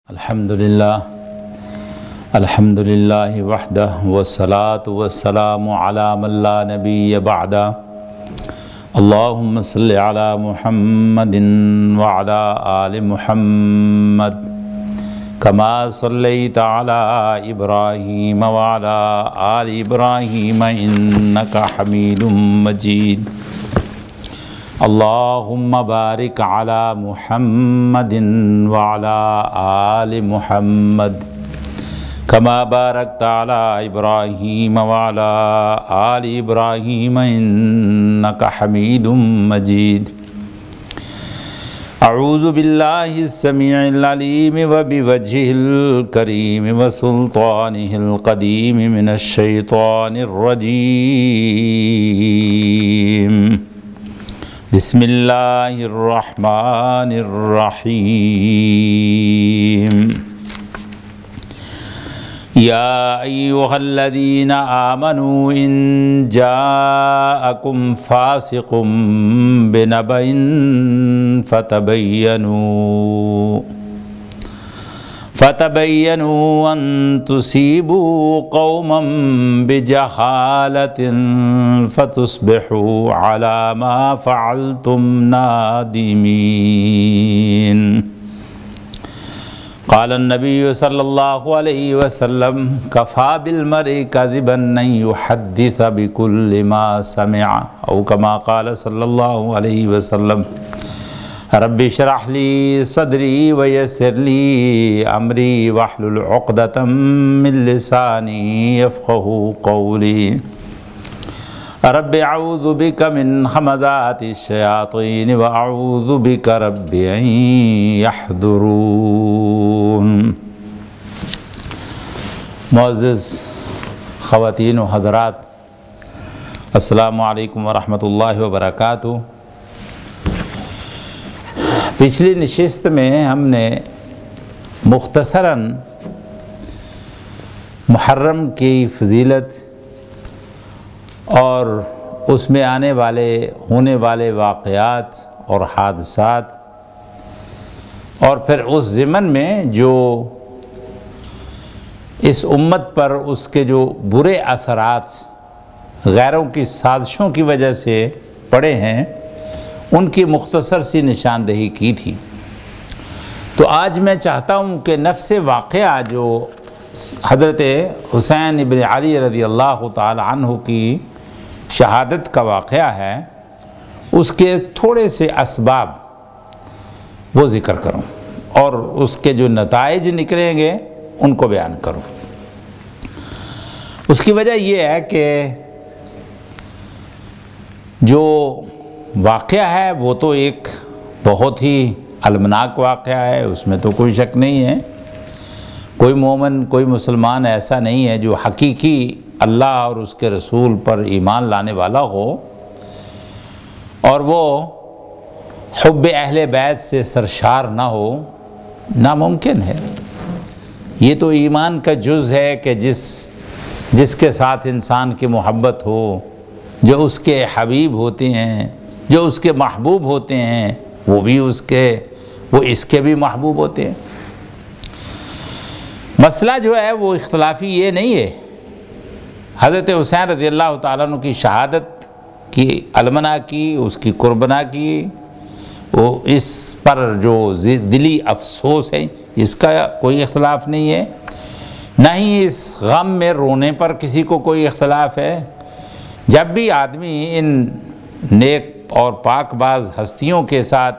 الحمدللہ وحدہ والصلاة والسلام علی من لا نبی بعدہ اللہم صلی علی محمد وعلی آل محمد کما صلیت علی ابراہیم وعلی آل ابراہیم انکا حمید مجید اللہم بارک علی محمد وعلی آل محمد کما بارکت علی ابراہیم وعلی آل ابراہیم انکا حمید مجید اعوذ باللہ السمیع العلیم وبوجہہ الکریم وسلطانہ القدیم من الشیطان الرجیم بسم اللہ الرحمن الرحیم یا ایہا الذین آمنوا ان جاءکم فاسق بنبأ فتبینوا ان تصیبوا قوما بجہالۃ فتصبحوا علی ما فعلتم نادمین قال النبی صلی اللہ علیہ وسلم کفا بالمرء کذبا ان یحدث بکل ما سمع او کما قال صلی اللہ علیہ وسلم رب اشرح لی صدری ویسر لی امری واحلل عقدۃ من لسانی یفقهوا قولی رب اعوذ بک من ہمزات الشیاطین واعوذ بک رب ان یحضرون۔ معزز خواتین و حضرات، السلام علیکم ورحمۃ اللہ وبرکاتہ۔ پچھلی نشست میں ہم نے مختصراً محرم کی فضیلت اور اس میں ہونے والے واقعات اور حادثات، اور پھر اس ضمن میں جو اس امت پر اس کے جو برے اثرات غیروں کی سازشوں کی وجہ سے پڑے ہیں، ان کی مختصر سی نشاندہی کی تھی۔ تو آج میں چاہتا ہوں کہ نفس واقعہ جو حضرت حسین ابن علی رضی اللہ تعالی عنہ کی شہادت کا واقعہ ہے، اس کے تھوڑے سے اسباب وہ ذکر کروں اور اس کے جو نتائج نکلیں گے ان کو بیان کروں۔ اس کی وجہ یہ ہے کہ جو واقعہ ہے وہ تو ایک بہت ہی المناک واقعہ ہے، اس میں تو کوئی شک نہیں ہے۔ کوئی مومن، کوئی مسلمان ایسا نہیں ہے جو حقیقی اللہ اور اس کے رسول پر ایمان لانے والا ہو اور وہ حب اہل بیت سے سرشار نہ ہو، ناممکن ہے۔ یہ تو ایمان کا جز ہے کہ جس کے ساتھ انسان کی محبت ہو، جو اس کے حبیب ہوتے ہیں، جو اس کے محبوب ہوتے ہیں، وہ اس کے بھی محبوب ہوتے ہیں۔ مسئلہ جو ہے وہ اختلافی یہ نہیں ہے۔ حضرت حسین رضی اللہ تعالیٰ عنہ کی شہادت کی المنا کی، اس کی قربنا کی، وہ اس پر جو دلی افسوس ہے اس کا کوئی اختلاف نہیں ہے، نہ ہی اس غم میں رونے پر کسی کو کوئی اختلاف ہے۔ جب بھی آدمی ان نیک اور پاک باز ہستیوں کے ساتھ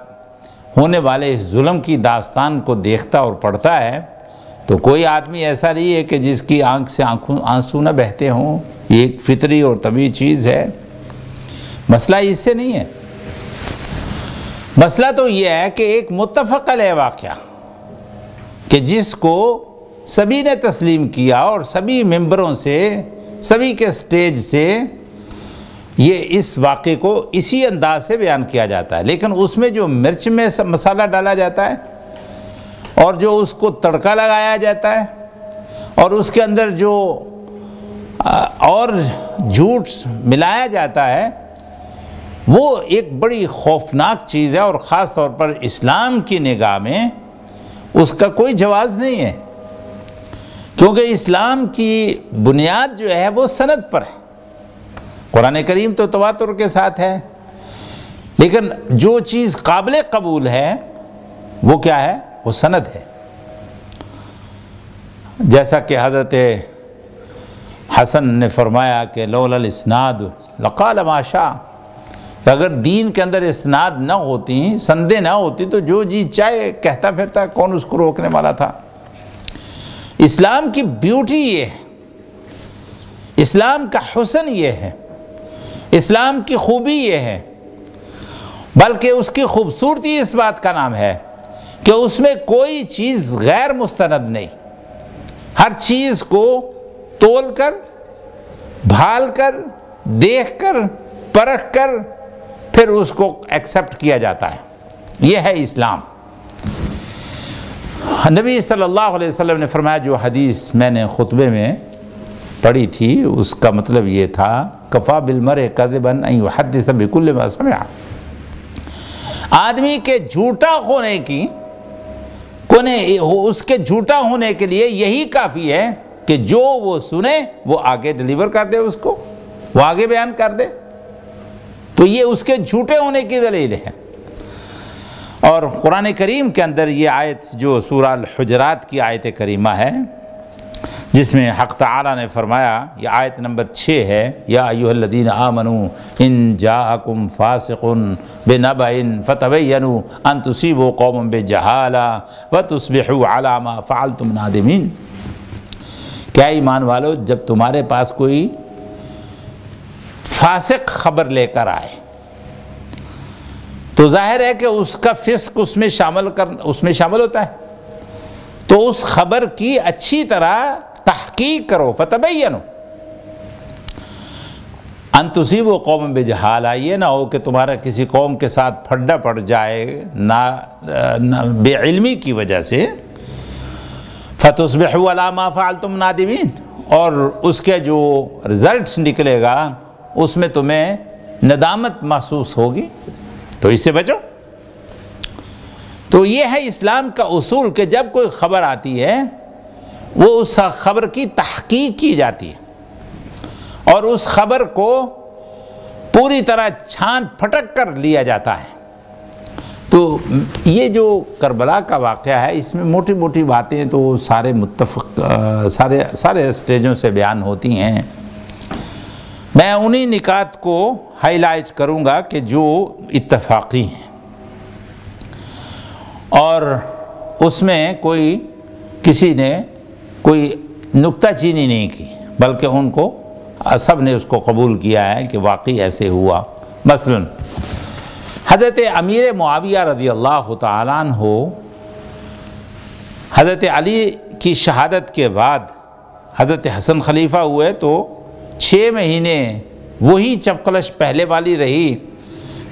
ہونے والے اس ظلم کی داستان کو دیکھتا اور پڑھتا ہے تو کوئی آدمی ایسا نہیں ہے کہ جس کی آنکھ سے آنسو نہ بہتے ہوں۔ یہ ایک فطری اور طبیعی چیز ہے۔ مسئلہ اس سے نہیں ہے، مسئلہ تو یہ ہے کہ ایک متفق علیہ واقعہ کہ جس کو سبھی نے تسلیم کیا اور سبھی ممبروں سے، سبھی کے سٹیج سے یہ اس واقعے کو اسی انداز سے بیان کیا جاتا ہے، لیکن اس میں جو مرچ میں مسالہ ڈالا جاتا ہے اور جو اس کو تڑکا لگایا جاتا ہے اور اس کے اندر جو اور جھوٹ ملایا جاتا ہے، وہ ایک بڑی خوفناک چیز ہے، اور خاص طور پر اسلام کی نگاہ میں اس کا کوئی جواز نہیں ہے، کیونکہ اسلام کی بنیاد جو ہے وہ سند پر ہے۔ قرآن کریم تو تواتر کے ساتھ ہے، لیکن جو چیز قابل قبول ہے وہ کیا ہے؟ وہ سند ہے۔ جیسا کہ حضرت حسن نے فرمایا کہ لولا الاسناد لقال ما شاء، کہ اگر دین کے اندر اسناد نہ ہوتی، سندیں نہ ہوتی، تو جو جی چاہے کہتا پھرتا، کون اس کو روکنے والا تھا۔ اسلام کی بیوٹی یہ ہے، اسلام کا حسن یہ ہے، اسلام کی خوبی یہ ہے، بلکہ اس کی خوبصورتی اس بات کا نام ہے کہ اس میں کوئی چیز غیر مستند نہیں، ہر چیز کو تول کر، بھال کر، دیکھ کر، پرکھ کر پھر اس کو ایکسیپٹ کیا جاتا ہے۔ یہ ہے اسلام۔ نبی صلی اللہ علیہ وسلم نے فرمایا، جو حدیث میں نے خطبے میں پڑھی تھی اس کا مطلب یہ تھا، کفا بالمرء کذبا ان یحدث بکل ما سمع، آدمی کے جھوٹا ہونے کی اس کے جھوٹا ہونے کے لیے یہی کافی ہے کہ جو وہ سنے وہ آگے ڈیلیور کر دے، اس کو وہ آگے بیان کر دے، تو یہ اس کے جھوٹے ہونے کی دلیل ہے۔ اور قرآن کریم کے اندر یہ آیت جو سورہ الحجرات کی آیت کریمہ ہے، جس میں حق تعالیٰ نے فرمایا، یہ آیت نمبر 6 ہے، یا ایھا الذین آمنوا ان جاءکم فاسق بنبأ فتبینوا ان تصیبوا قوما بجہالہ فتصبحوا علی ما فعلتم نادمین۔ کیا ایمان والو، جب تمہارے پاس کوئی فاسق خبر لے کر آئے تو ظاہر ہے کہ اس کا فسق اس میں شامل ہوتا ہے، تو اس خبر کی اچھی طرح تحقیق کرو، فتبینوا ان تصیبوا قوما بجہالہ، یہ نہ ہو کہ تمہارا کسی قوم کے ساتھ پھڈا پڑ جائے بے علمی کی وجہ سے، فتصبحوا علی ما فعلتم نادمین، اور اس کے جو رزلٹ نکلے گا اس میں تمہیں ندامت محسوس ہوگی، تو اس سے بچو۔ تو یہ ہے اسلام کا اصول کہ جب کوئی خبر آتی ہے وہ اس خبر کی تحقیق کی جاتی ہے اور اس خبر کو پوری طرح چھان پھٹک کر لیا جاتا ہے۔ تو یہ جو کربلا کا واقعہ ہے، اس میں موٹی موٹی باتیں تو سارے اسٹیجوں سے بیان ہوتی ہیں، میں انہی نکات کو ہائی لائٹ کروں گا کہ جو اتفاقی ہیں، اور اس میں کسی نے کوئی نکتہ چینی نہیں کی، بلکہ ان کو سب نے اس کو قبول کیا ہے کہ واقعی ایسے ہوا۔ مثلا حضرت امیر معاویہ رضی اللہ تعالیٰ عنہ حضرت علی کی شہادت کے بعد حضرت حسن خلیفہ ہوئے تو 6 مہینے وہی چپقلش پہلے والی رہی،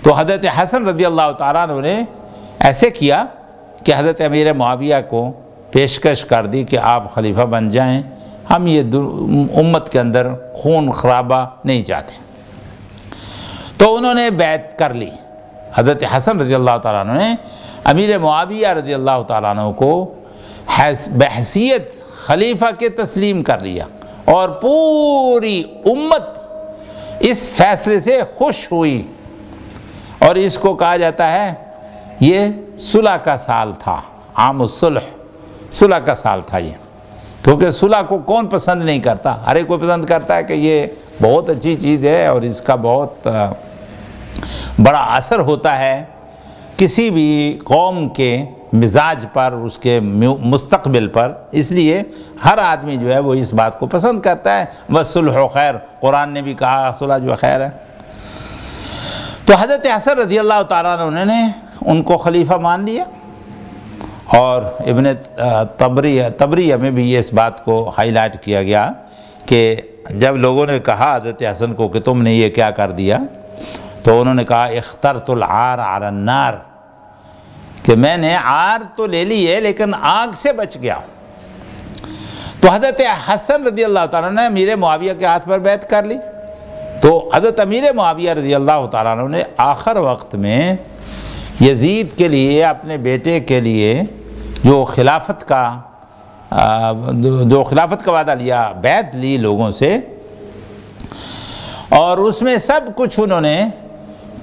تو حضرت حسن رضی اللہ تعالیٰ عنہ نے ایسے کیا کہ حضرت امیر معاویہ کو پیشکش کر دی کہ آپ خلیفہ بن جائیں، ہم یہ امت کے اندر خون خرابہ نہیں چاہتے۔ تو انہوں نے بیعت کر لی، حضرت حسن رضی اللہ تعالیٰ عنہ نے امیر معاویہ رضی اللہ تعالیٰ عنہ کو بحیثیت خلیفہ کے تسلیم کر لیا، اور پوری امت اس فیصلے سے خوش ہوئی، اور اس کو کہا جاتا ہے یہ صلح کا سال تھا، عام الصلح، صلح کا سال تھا یہ، کیونکہ صلح کو کون پسند نہیں کرتا، ہر ایک کوئی پسند کرتا ہے کہ یہ بہت اچھی چیز ہے اور اس کا بہت بڑا اثر ہوتا ہے کسی بھی قوم کے مزاج پر، اس کے مستقبل پر، اس لیے ہر آدمی جو ہے وہ اس بات کو پسند کرتا ہے۔ وَالصُّلْحُ خیر، قرآن نے بھی کہا صلح جو خیر ہے۔ تو حضرت حسن رضی اللہ تعالیٰ عنہ نے ان کو خلیفہ مان لیا، اور ابن طبریہ میں بھی یہ اس بات کو ہائی لائٹ کیا گیا کہ جب لوگوں نے کہا حضرت حسن کو کہ تم نے یہ کیا کر دیا، تو انہوں نے کہا اخترت العار علی النار، کہ میں نے عار تو لے لی ہے لیکن آگ سے بچ گیا۔ تو حضرت حسن رضی اللہ تعالیٰ نے امیر معاویہ کے ہاتھ پر بیعت کر لی، تو حضرت امیر معاویہ رضی اللہ تعالیٰ عنہ نے آخر وقت میں یزید کے لیے، اپنے بیٹے کے لیے جو خلافت کا وعدہ لیا، بیعت لی لوگوں سے، اور اس میں سب کچھ انہوں نے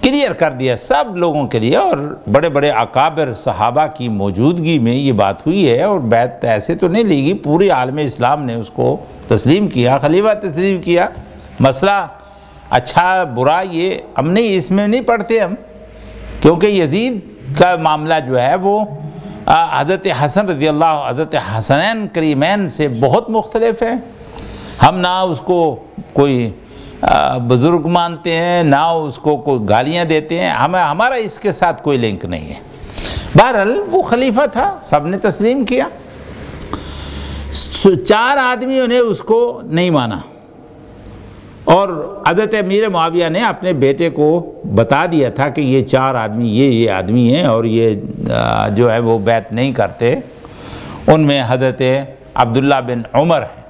کلیئر کر دیا سب لوگوں کے لیے، اور بڑے بڑے اکابر صحابہ کی موجودگی میں یہ بات ہوئی ہے، اور بیعت ایسے تو نہیں لی گئی، پوری عالم اسلام نے اس کو تسلیم کیا، خلیفہ تسلیم کیا۔ مسئلہ اچھا برا یہ ہم نہیں، اس میں نہیں پڑھتے ہم، کیونکہ یزید کا معاملہ جو ہے وہ حضرت حسن رضی اللہ، حضرت حسنین کریمین سے بہت مختلف ہے۔ ہم نہ اس کو کوئی بزرگ مانتے ہیں، نہ اس کو کوئی گالیاں دیتے ہیں، ہمارا اس کے ساتھ کوئی لنک نہیں ہے۔ بہرحال وہ خلیفہ تھا، سب نے تسلیم کیا۔ 4 آدمیوں نے اس کو نہیں مانا، اور حضرت امیر معاویہ نے اپنے بیٹے کو بتا دیا تھا کہ یہ 4 آدمی یہ آدمی ہیں، اور یہ جو ہے وہ بیعت نہیں کرتے۔ ان میں حضرت عبداللہ بن عمر ہیں،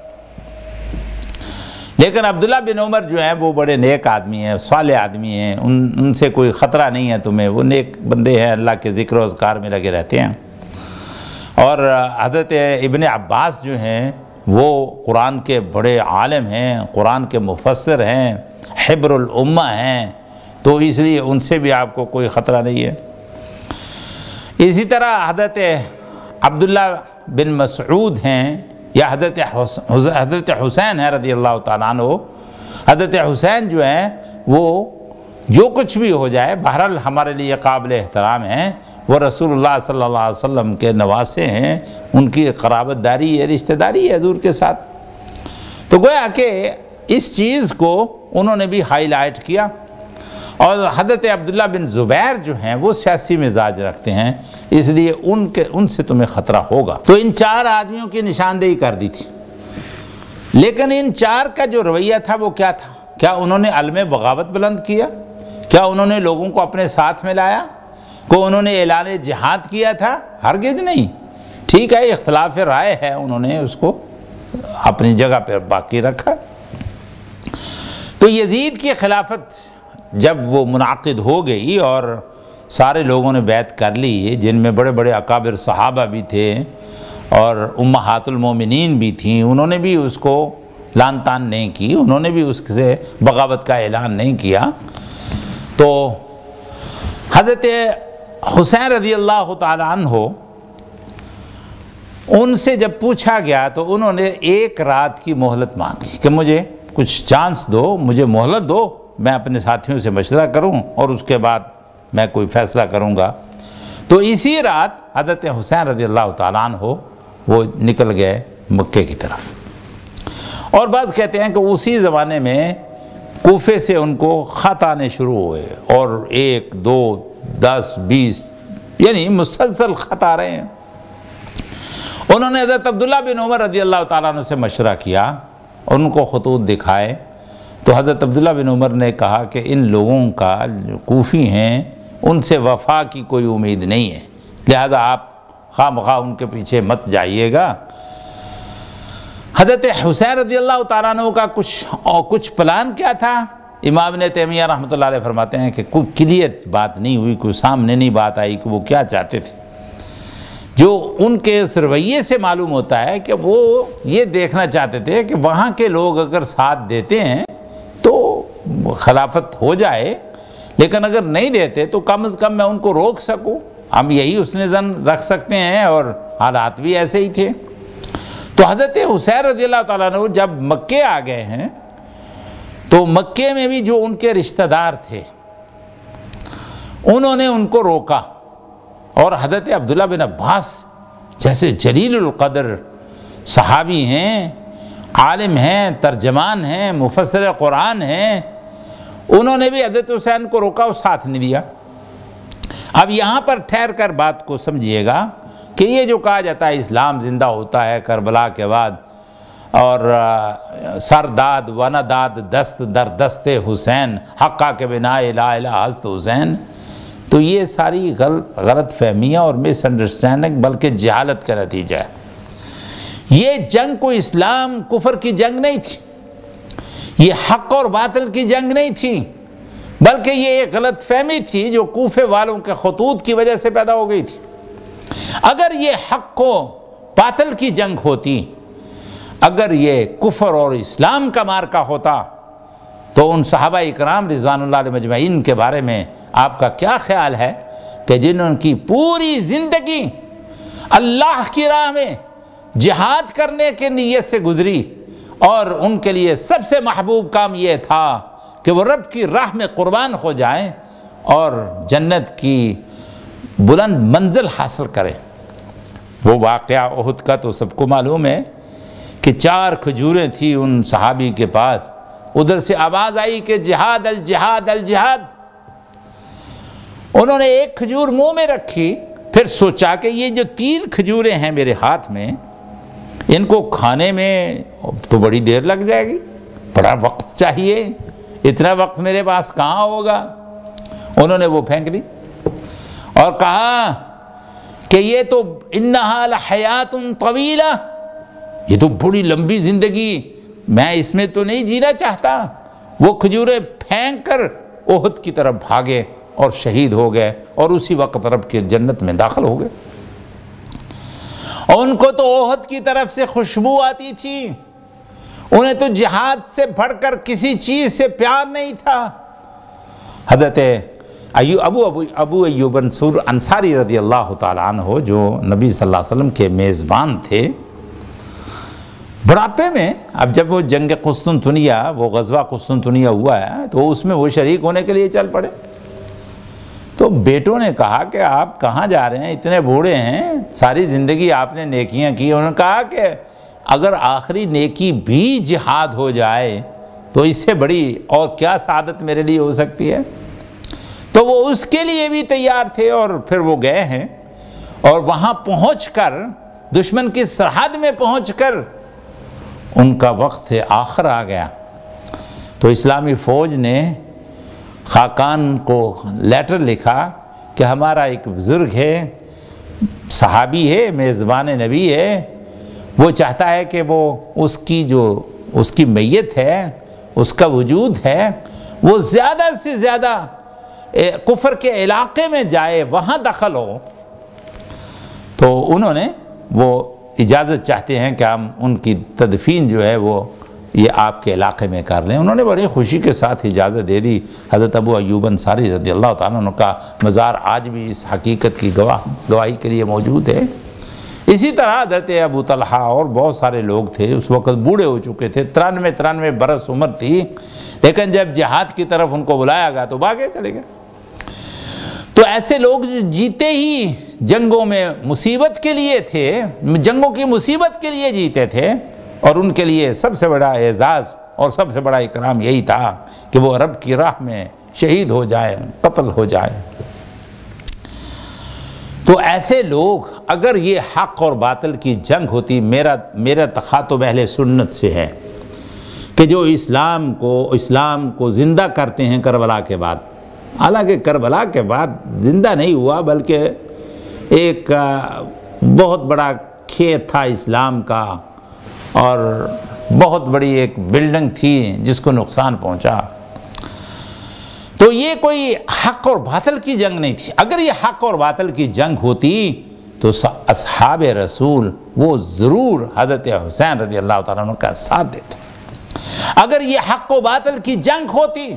لیکن عبداللہ بن عمر جو ہیں وہ بڑے نیک آدمی ہیں، صالح آدمی ہیں، ان سے کوئی خطرہ نہیں ہے تمہیں، وہ نیک بندے ہیں، اللہ کے ذکر و اذکار میں لگے رہتے ہیں۔ اور حضرت ابن عباس جو ہیں وہ قرآن کے بڑے عالم ہیں، قرآن کے مفسر ہیں، حبر الامہ ہیں، تو اس لیے ان سے بھی آپ کو کوئی خطرہ نہیں ہے۔ اسی طرح حضرت عبداللہ بن مسعود ہیں، یا حضرت حسین ہے رضی اللہ تعالیٰ عنہ۔ حضرت حسین جو ہیں وہ جو کچھ بھی ہو جائے بہرحال ہمارے لیے قابل احترام ہیں، وہ رسول اللہ صلی اللہ علیہ وسلم کے نواسے ہیں، ان کی قرابت داری ہے، رشتہ داری ہے حضور کے ساتھ۔ تو گویا کہ اس چیز کو انہوں نے بھی ہائی لائٹ کیا۔ اور حضرت عبداللہ بن زبیر جو ہیں وہ سیاسی مزاج رکھتے ہیں، اس لیے ان سے تمہیں خطرہ ہوگا۔ تو ان 4 آدمیوں کی نشاندہی کر دی تھی، لیکن ان 4 کا جو رویہ تھا وہ کیا تھا؟ کیا انہوں نے علم بغاوت بلند کیا؟ کیا انہوں نے لوگوں کو اپنے ساتھ میں لایا؟ کو انہوں نے اعلان جہاد کیا تھا؟ ہرگز نہیں۔ ٹھیک ہے، اختلاف رائے ہے، انہوں نے اس کو اپنی جگہ پر باقی رکھا۔ تو یزید کی خلافت جب وہ منعقد ہو گئی اور سارے لوگوں نے بیعت کر لی، جن میں بڑے بڑے اکابر صحابہ بھی تھے اور امہات المومنین بھی تھیں، انہوں نے بھی اس کو لان تان نہیں کی، انہوں نے بھی اس سے بغاوت کا اعلان نہیں کیا، تو حضرت حسین رضی اللہ تعالیٰ عنہ ان سے جب پوچھا گیا تو انہوں نے 1 رات کی مہلت مانگی کہ مجھے کچھ چانس دو، مجھے مہلت دو، میں اپنے ساتھیوں سے مشورہ کروں اور اس کے بعد میں کوئی فیصلہ کروں گا۔ تو اسی رات حضرت حسین رضی اللہ تعالیٰ عنہ وہ نکل گئے مکے کی طرف، اور بعض کہتے ہیں کہ اسی زمانے میں کوفے سے ان کو خط آنے شروع ہوئے، اور 1 2 10 20 یعنی مسلسل خط آ رہے ہیں۔ انہوں نے حضرت عبداللہ بن عمر رضی اللہ تعالیٰ عنہ سے مشورہ کیا، ان کو خطوط دکھائے، تو حضرت عبداللہ بن عمر نے کہا کہ ان لوگوں کا جو کوفی ہیں ان سے وفا کی کوئی امید نہیں ہے، لہذا آپ خواہ مخواہ ان کے پیچھے مت جائیے گا۔ حضرت حسین رضی اللہ تعالیٰ عنہ کا کچھ پلان کیا تھا؟ امام ابن تیمیہ رحمۃ اللہ علیہ فرماتے ہیں کہ کوئی کلیئر بات نہیں ہوئی، کوئی سامنے نہیں بات آئی کہ وہ کیا چاہتے تھے۔ جو ان کے اس رویے سے معلوم ہوتا ہے کہ وہ یہ دیکھنا چاہتے تھے کہ وہاں کے لوگ اگر ساتھ دیتے ہیں تو خلافت ہو جائے، لیکن اگر نہیں دیتے تو کم از کم میں ان کو روک سکوں۔ ہم یہی حسن ظن رکھ سکتے ہیں، اور حالات بھی ایسے ہی تھے۔ تو حضرت حسین رضی اللہ تعالیٰ عنہ جب مکے آ گئے ہیں تو مکے میں بھی جو ان کے رشتہ دار تھے انہوں نے ان کو روکا، اور حضرت عبداللہ بن عباس جیسے جلیل القدر صحابی ہیں، عالم ہیں، ترجمان ہیں، مفسر قرآن ہیں، انہوں نے بھی حضرت حسین کو روکا اور ساتھ نہیں دیا۔ اب یہاں پر ٹھہر کر بات کو سمجھیے گا کہ یہ جو کہا جاتا ہے اسلام زندہ ہوتا ہے کربلا کے بعد، اور سرداد ونداد دست در دست حسین حقہ کے بنا الہ الہ ہست حسین، تو یہ ساری غلط فہمیاں اور مس انڈرسٹینڈنگ بلکہ جہالت کا نتیجہ ہے۔ یہ جنگ کوئی اسلام کفر کی جنگ نہیں تھی، یہ حق اور باطل کی جنگ نہیں تھی، بلکہ یہ ایک غلط فہمی تھی جو کوفے والوں کے خطوط کی وجہ سے پیدا ہو گئی تھی۔ اگر یہ حق و باطل کی جنگ ہوتی، اگر یہ کفر اور اسلام کا مارکا ہوتا، تو ان صحابہ اکرام رضوان اللہ علیہ مجمعین کے بارے میں آپ کا کیا خیال ہے کہ جنہوں کی پوری زندگی اللہ کی راہ میں جہاد کرنے کے نیت سے گزری، اور ان کے لیے سب سے محبوب کام یہ تھا کہ وہ رب کی راہ میں قربان ہو جائیں اور جنت کی بلند منزل حاصل کریں۔ وہ واقعہ احد کا تو سب کو معلوم ہے کہ 4 کھجوریں تھیں ان صحابی کے پاس، ادھر سے آواز آئی کہ جہاد الجہاد الجہاد۔ انہوں نے 1 کھجور منہ میں رکھی، پھر سوچا کہ یہ جو 3 کھجوریں ہیں میرے ہاتھ میں، ان کو کھانے میں تو بڑی دیر لگ جائے گی، بڑا وقت چاہیے، اتنا وقت میرے پاس کہاں ہوگا۔ انہوں نے وہ پھینک لی اور کہا کہ یہ تو انہا لحیات طویلہ، یہ تو بڑی لمبی زندگی، میں اس میں تو نہیں جینا چاہتا۔ وہ کھجوریں پھینک کر احد کی طرف بھاگے اور شہید ہو گئے، اور اسی وقت رب کے جنت میں داخل ہو گئے۔ ان کو تو احد کی طرف سے خوشبو آتی تھی، انہیں تو جہاد سے بڑھ کر کسی چیز سے پیار نہیں تھا۔ حضرت ابو ایوب انصاری رضی اللہ تعالیٰ عنہ، جو نبی صلی اللہ علیہ وسلم کے میزبان تھے، بڑھاپے میں، اب جب وہ جنگ قسطنطنیہ، وہ غزوہ قسطنطنیہ ہوا ہے تو اس میں وہ شریک ہونے کے لیے چل پڑے، تو بیٹوں نے کہا کہ آپ کہاں جا رہے ہیں، اتنے بوڑھے ہیں، ساری زندگی آپ نے نیکیاں کی۔ انہوں نے کہا کہ اگر آخری نیکی بھی جہاد ہو جائے تو اس سے بڑی اور کیا سعادت میرے لیے ہو سکتی ہے۔ تو وہ اس کے لیے بھی تیار تھے، اور پھر وہ گئے ہیں، اور وہاں پہنچ کر دشمن کی سرحد میں پہنچ کر ان کا وقت آخر آ گیا، تو اسلامی فوج نے خاقان کو لیٹر لکھا کہ ہمارا ایک بزرگ ہے، صحابی ہے، میزبان نبی ہے، وہ چاہتا ہے کہ وہ اس کی میت ہے، اس کا وجود ہے، وہ زیادہ سے زیادہ کفر کے علاقے میں جائے، وہاں دخل ہو۔ تو انہوں نے وہ اجازت چاہتے ہیں کہ ہم ان کی تدفین جو ہے وہ یہ آپ کے علاقے میں کر لیں۔ انہوں نے بڑی خوشی کے ساتھ اجازت دے دی۔ حضرت ابو ایوب انصاری رضی اللہ تعالیٰ عنہ کا مزار آج بھی اس حقیقت کی گواہی کے لیے موجود ہے۔ اسی طرح حضرت ابو طلحہ اور بہت سارے لوگ تھے، اس وقت بوڑھے ہو چکے تھے، 93 برس عمر تھی، لیکن جب جہاد کی طرف ان کو بلایا گیا تو بھاگے چلے گئے۔ تو ایسے لوگ جو جیتے ہی جنگوں میں مصیبت کے لیے تھے، جنگوں کی مصیبت کے لیے جیتے تھے، اور ان کے لیے سب سے بڑا اعزاز اور سب سے بڑا اکرام یہی تھا کہ وہ رب کی راہ میں شہید ہو جائے، قتل ہو جائے۔ تو ایسے لوگ، اگر یہ حق اور باطل کی جنگ ہوتی، میرا تخاطب اہل سنت سے ہے کہ جو اسلام کو زندہ کرتے ہیں کربلا کے بعد، حالانکہ کربلا کے بعد زندہ نہیں ہوا، بلکہ ایک بہت بڑا کھیت تھا اسلام کا، اور بہت بڑی ایک بلڈنگ تھی جس کو نقصان پہنچا۔ تو یہ کوئی حق اور باطل کی جنگ نہیں تھی۔ اگر یہ حق اور باطل کی جنگ ہوتی تو اصحاب رسول وہ ضرور حضرت حسین رضی اللہ تعالیٰ عنہ کا ساتھ دیتے۔ اگر یہ حق و باطل کی جنگ ہوتی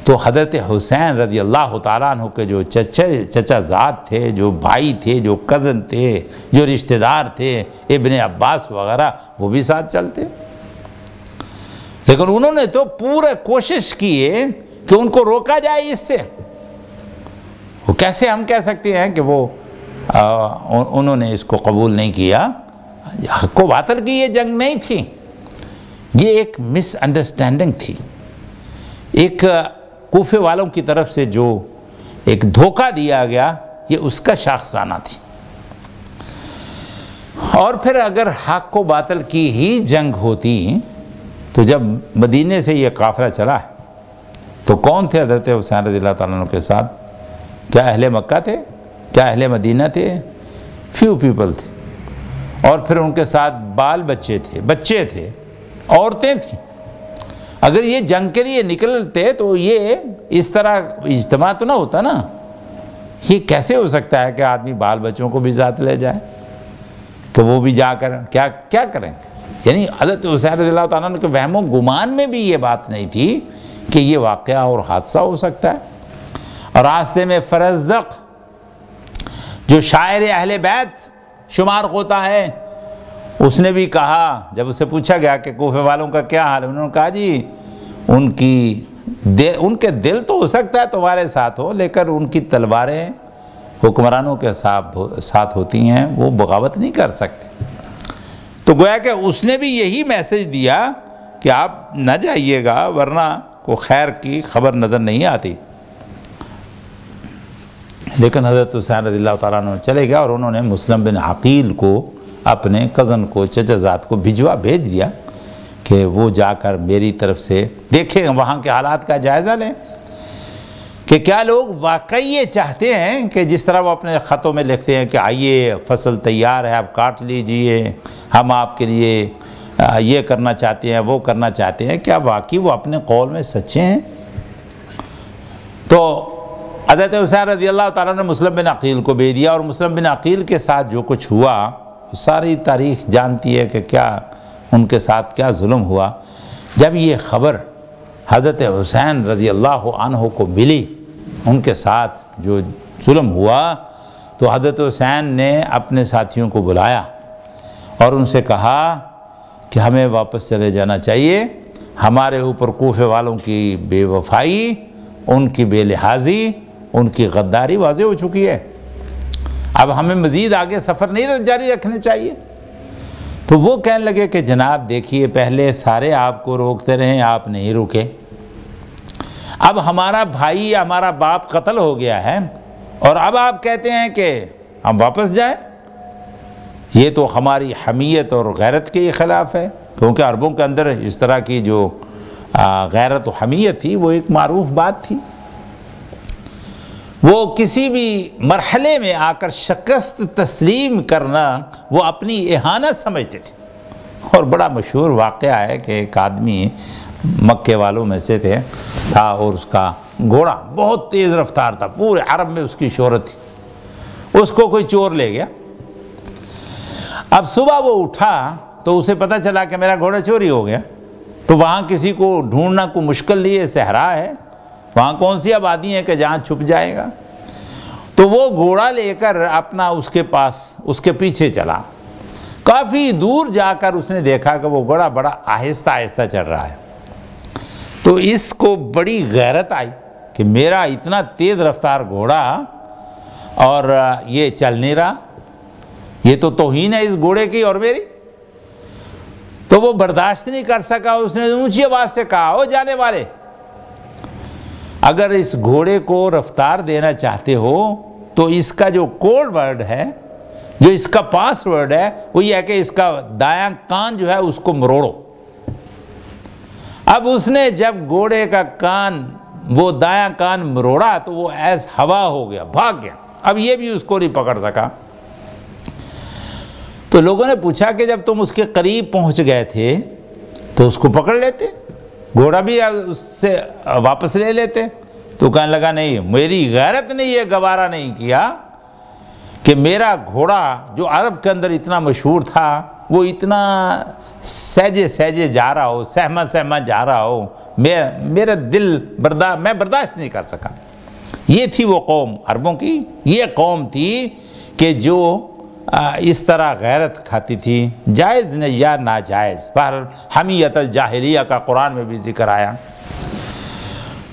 تو حضرت حسین رضی اللہ تعالیٰ عنہ کے جو چچا زاد تھے، جو بھائی تھے، جو کزن تھے، جو رشتہ دار تھے، ابن عباس وغیرہ، وہ بھی ساتھ چلتے۔ لیکن انہوں نے تو پورا کوشش کی ہے کہ ان کو روکا جائے اس سے۔ وہ کیسے ہم کہہ سکتے ہیں کہ وہ انہوں نے اس کو قبول نہیں کیا؟ حق و باطل کی یہ جنگ نہیں تھی، یہ ایک مس انڈرسٹینڈنگ تھی، ایک کوفے والوں کی طرف سے جو ایک دھوکہ دیا گیا، یہ اس کا شاخسانہ تھی۔ اور پھر اگر حق و باطل کی ہی جنگ ہوتی تو جب مدینے سے یہ قافلہ چلا ہے تو کون تھے حضرت حسین رضی اللہ تعالیٰ عنہ کے ساتھ؟ کیا اہل مکہ تھے؟ کیا اہل مدینہ تھے؟ فیو پیپل تھے، اور پھر ان کے ساتھ بال بچے تھے، عورتیں تھیں۔ اگر یہ جنگ کے لیے نکلتے تو یہ اس طرح اجتماع تو نہ ہوتا نا، یہ کیسے ہو سکتا ہے کہ آدمی بال بچوں کو بھی ساتھ لے جائے کہ وہ بھی جا کر کیا کریں گے؟ یعنی حضرت حسین رضی اللہ تعالیٰ عنہ کے وہم و گمان میں بھی یہ بات نہیں تھی کہ یہ واقعہ اور حادثہ ہو سکتا ہے۔ اور راستے میں فرزدق جو شاعر اہل بیت شمار ہوتا ہے، اس نے بھی کہا، جب اسے پوچھا گیا کہ کوفے والوں کا کیا حال ہے، انہوں نے کہا جی ان کے دل تو ہو سکتا ہے تمہارے ساتھ ہو، لیکن ان کی تلواریں حکمرانوں کے ساتھ ہوتی ہیں، وہ بغاوت نہیں کر سکتے۔ تو گویا کہ اس نے بھی یہی میسج دیا کہ آپ نہ جائیے گا ورنہ کو خیر کی خبر نظر نہیں آتی۔ لیکن حضرت حسین رضی اللہ تعالیٰ عنہ چلے گیا اور انہوں نے مسلم بن عقیل کو، اپنے کزن کو، چچا زاد کو بھیج دیا کہ وہ جا کر میری طرف سے دیکھیں، وہاں کے حالات کا جائزہ لیں کہ کیا لوگ واقعی یہ چاہتے ہیں کہ جس طرح وہ اپنے خطوں میں لکھتے ہیں کہ آئیے فصل تیار ہے آپ کاٹ لیجئے، ہم آپ کے لیے یہ کرنا چاہتے ہیں وہ کرنا چاہتے ہیں، کیا واقعی وہ اپنے قول میں سچے ہیں؟ تو حضرت حسین رضی اللہ تعالیٰ نے مسلم بن عقیل کو بھیج دیا، اور مسلم بن عقیل کے ساتھ جو کچھ ہوا ساری تاریخ جانتی ہے کہ کیا ان کے ساتھ کیا ظلم ہوا۔ جب یہ خبر حضرت حسین رضی اللہ عنہ کو ملی، ان کے ساتھ جو ظلم ہوا، تو حضرت حسین نے اپنے ساتھیوں کو بلایا اور ان سے کہا کہ ہمیں واپس چلے جانا چاہیے، ہمارے اوپر کوفے والوں کی بے وفائی، ان کی بے لحاظی، ان کی غداری واضح ہو چکی ہے، اب ہمیں مزید آگے سفر نہیں جاری رکھنے چاہیے۔ تو وہ کہنے لگے کہ جناب دیکھیے، پہلے سارے آپ کو روکتے رہے، آپ نہیں رکے، اب ہمارا بھائی یا ہمارا باپ قتل ہو گیا ہے اور اب آپ کہتے ہیں کہ ہم واپس جائیں، یہ تو ہماری حمیت اور غیرت کے خلاف ہے، کیونکہ عربوں کے اندر اس طرح کی جو غیرت و حمیت تھی وہ ایک معروف بات تھی، وہ کسی بھی مرحلے میں آ کر شکست تسلیم کرنا وہ اپنی اہانت سمجھتے تھے۔ اور بڑا مشہور واقعہ ہے کہ ایک آدمی مکے والوں میں سے تھا اور اس کا گھوڑا بہت تیز رفتار تھا، پورے عرب میں اس کی شہرت تھی، اس کو کوئی چور لے گیا۔ اب صبح وہ اٹھا تو اسے پتہ چلا کہ میرا گھوڑا چوری ہو گیا، تو وہاں کسی کو ڈھونڈنا کو مشکل لیے، صحرا ہے، وہاں کون سی آبادی ہے کہ جہاں چھپ جائے گا، تو وہ گھوڑا لے کر اپنا اس کے پاس اس کے پیچھے چلا، کافی دور جا کر اس نے دیکھا کہ وہ گھوڑا بڑا آہستہ آہستہ چل رہا ہے، تو اس کو بڑی غیرت آئی کہ میرا اتنا تیز رفتار گھوڑا اور یہ چل نہیں رہا، یہ تو توہین ہے اس گھوڑے کی اور میری۔ تو وہ برداشت نہیں کر سکا، اس نے اونچی آواز سے کہا، او جانے والے، اگر اس گھوڑے کو رفتار دینا چاہتے ہو تو اس کا جو کوڈ ورڈ ہے، جو اس کا پاس ورڈ ہے، وہ یہ ہے کہ اس کا دایاں کان جو ہے اس کو مروڑو۔ اب اس نے جب گھوڑے کا کان، وہ دایاں کان مروڑا تو وہ ایس ہوا ہو گیا، بھاگ گیا، اب یہ بھی اس کو نہیں پکڑ سکا۔ تو لوگوں نے پوچھا کہ جب تم اس کے قریب پہنچ گئے تھے تو اس کو پکڑ لیتے، گھوڑا بھی اس سے واپس لے لیتے، تو کہنے لگا نہیں، میری غیرت نے یہ گوارا نہیں کیا کہ میرا گھوڑا جو عرب کے اندر اتنا مشہور تھا وہ اتنا سہجے سہجے جا رہا ہو، سہما سہما جا رہا ہو، میرا دل میں برداشت نہیں کر سکا۔ یہ تھی وہ قوم، عربوں کی یہ قوم تھی کہ جو اس طرح غیرت کھاتی تھی، جائز نہیں یا ناجائز، بہرحال حمیت الجاہلیہ کا قرآن میں بھی ذکر آیا۔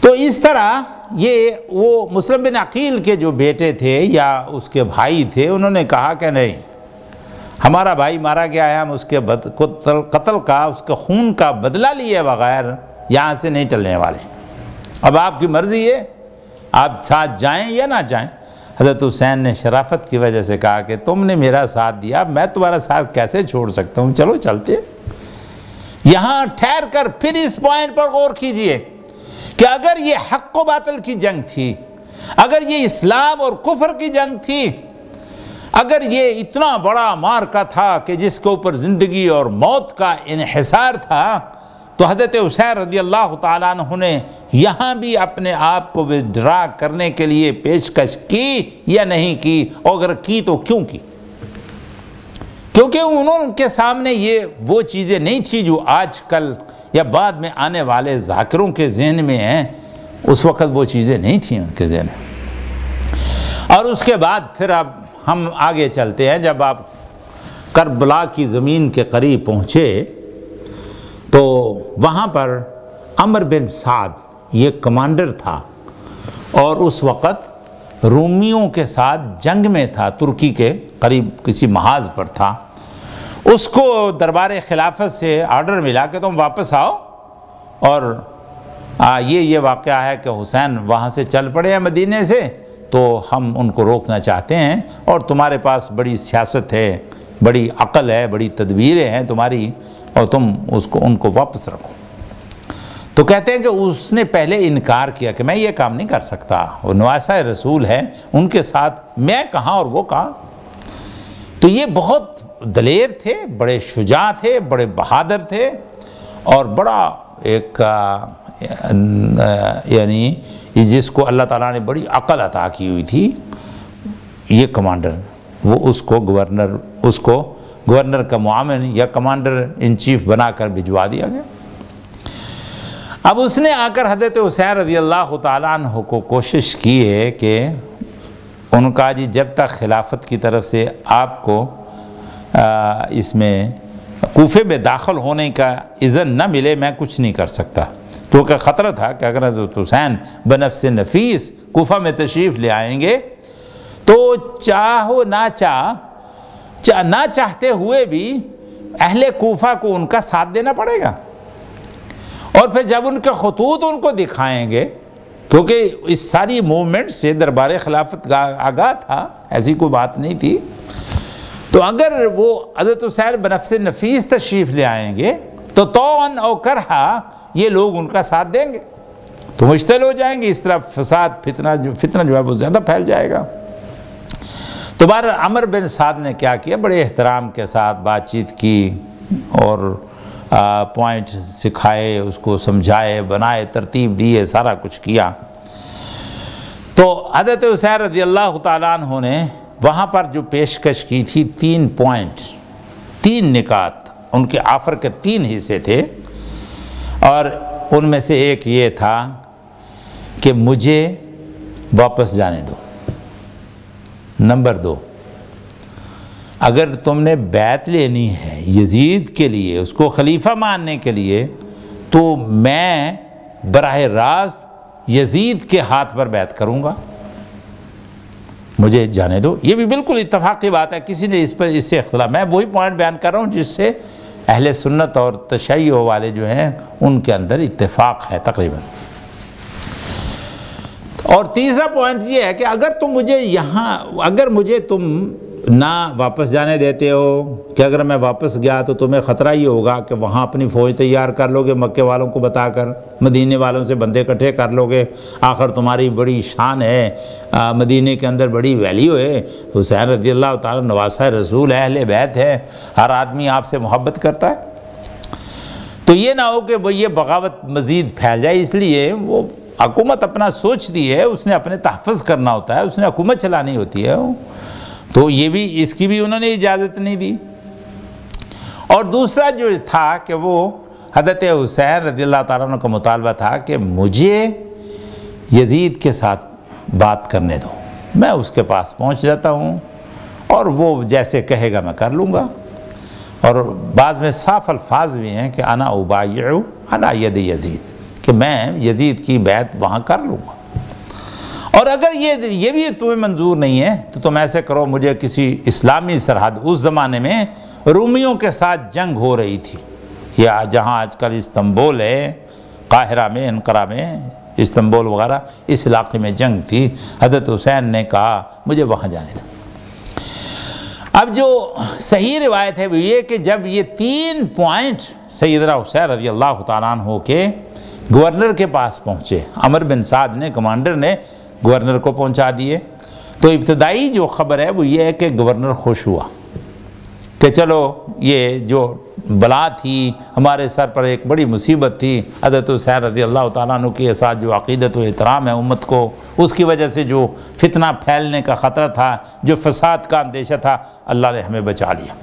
تو اس طرح یہ وہ مسلم بن عقیل کے جو بیٹے تھے یا اس کے بھائی تھے، انہوں نے کہا کہ نہیں، ہمارا بھائی مارا گیا ہے، ہم اس کے قتل کا، اس کے خون کا بدلہ لیے بغیر یہاں سے نہیں ٹلنے والے، اب آپ کی مرضی ہے، آپ ساتھ جائیں یا نہ جائیں۔ حضرت حسین نے شرافت کی وجہ سے کہا کہ تم نے میرا ساتھ دیا، میں تمہارا ساتھ کیسے چھوڑ سکتا ہوں، چلو چلتے۔ یہاں ٹھہر کر پھر اس پوائنٹ پر غور کیجئے کہ اگر یہ حق و باطل کی جنگ تھی، اگر یہ اسلام اور کفر کی جنگ تھی، اگر یہ اتنا بڑا معرکہ تھا کہ جس کے اوپر زندگی اور موت کا انحصار تھا، تو حضرت حسین رضی اللہ تعالیٰ عنہ نے یہاں بھی اپنے آپ کو وِدڈرا کرنے کے لیے پیشکش کی یا نہیں کی، اور اگر کی تو کیوں کی؟ کیونکہ ان کے سامنے یہ وہ چیزیں نہیں تھی جو آج کل یا بعد میں آنے والے ذاکروں کے ذہن میں ہیں، اس وقت وہ چیزیں نہیں تھیں ان کے ذہن میں۔ اور اس کے بعد پھر اب ہم آگے چلتے ہیں، جب آپ کربلا کی زمین کے قریب پہنچے تو وہاں پر عمر بن سعد یہ کمانڈر تھا، اور اس وقت رومیوں کے ساتھ جنگ میں تھا، ترکی کے قریب کسی محاذ پر تھا۔ اس کو دربار خلافت سے آرڈر ملا کہ تم واپس آؤ، اور یہ واقعہ ہے کہ حسین وہاں سے چل پڑے ہیں مدینے سے، تو ہم ان کو روکنا چاہتے ہیں، اور تمہارے پاس بڑی سیاست ہے، بڑی عقل ہے، بڑی تدبیریں ہیں تمہاری، اور تم ان کو واپس رکھو۔ تو کہتے ہیں کہ اس نے پہلے انکار کیا کہ میں یہ کام نہیں کر سکتا، وہ نواسہ رسول ہے، ان کے ساتھ میں کہاں اور وہ کہاں۔ تو یہ بہت دلیر تھے، بڑے شجاع تھے، بڑے بہادر تھے، اور بڑا ایک یعنی جس کو اللہ تعالیٰ نے بڑی عقل عطا کی ہوئی تھی، یہ کمانڈر، وہ اس کو گورنر کا معاون یا کمانڈر ان چیف بنا کر بھجوا دیا گیا۔ اب اس نے آ کر حضرت حسین رضی اللہ تعالیٰ عنہ کو کوشش کی ہے کہ ان کا جی جب تک خلافت کی طرف سے آپ کو اس میں کوفے میں داخل ہونے کا اذن نہ ملے، میں کچھ نہیں کر سکتا، کیونکہ خطرہ تھا کہ اگر حضرت حسین بنفس نفیس کوفہ میں تشریف لے آئیں گے تو چاہو نہ چاہتے ہوئے بھی اہل کوفہ کو ان کا ساتھ دینا پڑے گا، اور پھر جب ان کے خطوط ان کو دکھائیں گے، کیونکہ اس ساری موومنٹ سے دربار خلافت آگاہ تھا، ایسی کوئی بات نہیں تھی، تو اگر وہ حضرت حسین بنفس نفیس تشریف لے آئیں گے تو طوعاً او کرہا یہ لوگ ان کا ساتھ دیں گے، تو مشتعل ہو جائیں گے، اس طرح فساد فتنہ جو ہے وہ زیادہ پھیل جائے گا۔ تو بہرحال عمر بن سعد نے کیا کیا، بڑے احترام کے ساتھ بات چیت کی، اور پوائنٹ سکھائے، اس کو سمجھائے، بنائے، ترتیب دیے، سارا کچھ کیا۔ تو حضرت حسین رضی اللہ تعالیٰ عنہ نے وہاں پر جو پیشکش کی تھی، 3 پوائنٹ، 3 نکات، ان کے آفر کے 3 حصے تھے، اور ان میں سے ایک یہ تھا کہ مجھے واپس جانے دو۔ نمبر 2، اگر تم نے بیعت لینی ہے یزید کے لیے، اس کو خلیفہ ماننے کے لیے، تو میں براہ راست یزید کے ہاتھ پر بیعت کروں گا، مجھے جانے دو۔ یہ بھی بالکل اتفاقی بات ہے، کسی نے اس سے اختلاف، میں وہی پوائنٹ بیان کر رہا ہوں جس سے اہل سنت اور تشیع والے جو ہیں ان کے اندر اتفاق ہے تقریباً۔ اور تیسرا پوائنٹ یہ ہے کہ اگر مجھے تم نہ واپس جانے دیتے ہو، کہ اگر میں واپس گیا تو تمہیں خطرہ یہ ہوگا کہ وہاں اپنی فوج تیار کر لو گے، مکے والوں کو بتا کر، مدینے والوں سے بندے اکٹھے کر لو گے، آخر تمہاری بڑی شان ہے، مدینے کے اندر بڑی ویلیو ہے، حسین رضی اللہ تعالیٰ نواسہ رسول ہے، اہل بیت ہے، ہر آدمی آپ سے محبت کرتا ہے، تو یہ نہ ہو کہ یہ بغاوت مزید پھیل جائے۔ اس لیے وہ حکومت اپنا سوچتی ہے، اس نے اپنے تحفظ کرنا ہوتا ہے، اس نے حکومت چلانی ہوتی ہے، تو یہ بھی اس کی بھی انہوں نے اجازت نہیں دی۔ اور دوسرا جو تھا کہ وہ حضرت حسین رضی اللہ تعالیٰ عنہ کا مطالبہ تھا کہ مجھے یزید کے ساتھ بات کرنے دو، میں اس کے پاس پہنچ جاتا ہوں اور وہ جیسے کہے گا میں کر لوں گا، اور بعض میں صاف الفاظ بھی ہیں کہ انا ابایع علی ید یزید، کہ میں یزید کی بیعت وہاں کر لوں گا، اور اگر یہ بھی تمہیں منظور نہیں ہے تو تم ایسے کرو، مجھے کسی اسلامی سرحد، اس زمانے میں رومیوں کے ساتھ جنگ ہو رہی تھی، یا جہاں آج کل استنبول ہے، قاہرہ میں، انقرہ میں، استنبول وغیرہ، اس علاقے میں جنگ تھی، حضرت حسین نے کہا مجھے وہاں جانے دو۔ اب جو صحیح روایت ہے وہ یہ کہ جب یہ 3 پوائنٹ سیدنا حسین رضی اللہ تعالیٰ عنہ کے گورنر کے پاس پہنچے، عمر بن سعد نے، کمانڈر نے گورنر کو پہنچا دیے، تو ابتدائی جو خبر ہے وہ یہ ہے کہ گورنر خوش ہوا کہ چلو یہ جو بلا تھی، ہمارے سر پر ایک بڑی مصیبت تھی، حضرت حسین رضی اللہ تعالیٰ عنہ کے ساتھ جو عقیدت و احترام ہے امت کو، اس کی وجہ سے جو فتنہ پھیلنے کا خطرہ تھا، جو فساد کا اندیشہ تھا، اللہ نے ہمیں بچا لیا۔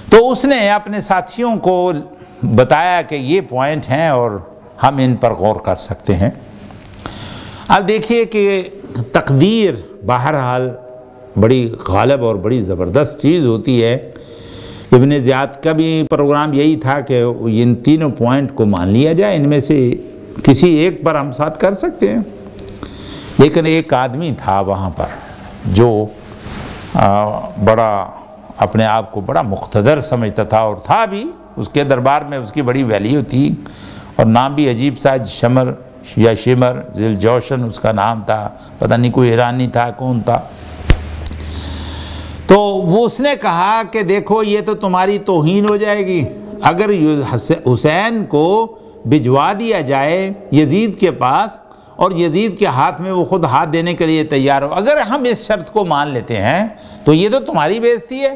تو اس نے اپنے ساتھیوں کو بتایا کہ یہ پوائنٹ ہیں اور ہم ان پر غور کر سکتے ہیں۔ اب دیکھیے کہ تقدیر بہرحال بڑی غالب اور بڑی زبردست چیز ہوتی ہے۔ ابن زیاد کا بھی پروگرام یہی تھا کہ ان تینوں پوائنٹ کو مان لیا جائے، ان میں سے کسی ایک پر ہم ساتھ کر سکتے ہیں، لیکن ایک آدمی تھا وہاں پر جو بڑا اپنے آپ کو بڑا مقتدر سمجھتا تھا، اور تھا بھی، اس کے دربار میں اس کی بڑی ویلیو تھی، اور نام بھی عجیب سا، شمر یا شمر ذی الجوشن اس کا نام تھا، پتہ نہیں کوئی ایرانی تھا کون تھا۔ تو وہ اس نے کہا کہ دیکھو یہ تو تمہاری توہین ہو جائے گی اگر حسین کو بھجوا دیا جائے یزید کے پاس، اور یزید کے ہاتھ میں وہ خود ہاتھ دینے کے لیے تیار ہو، اگر ہم اس شرط کو مان لیتے ہیں تو یہ تو تمہاری بے عزتی ہے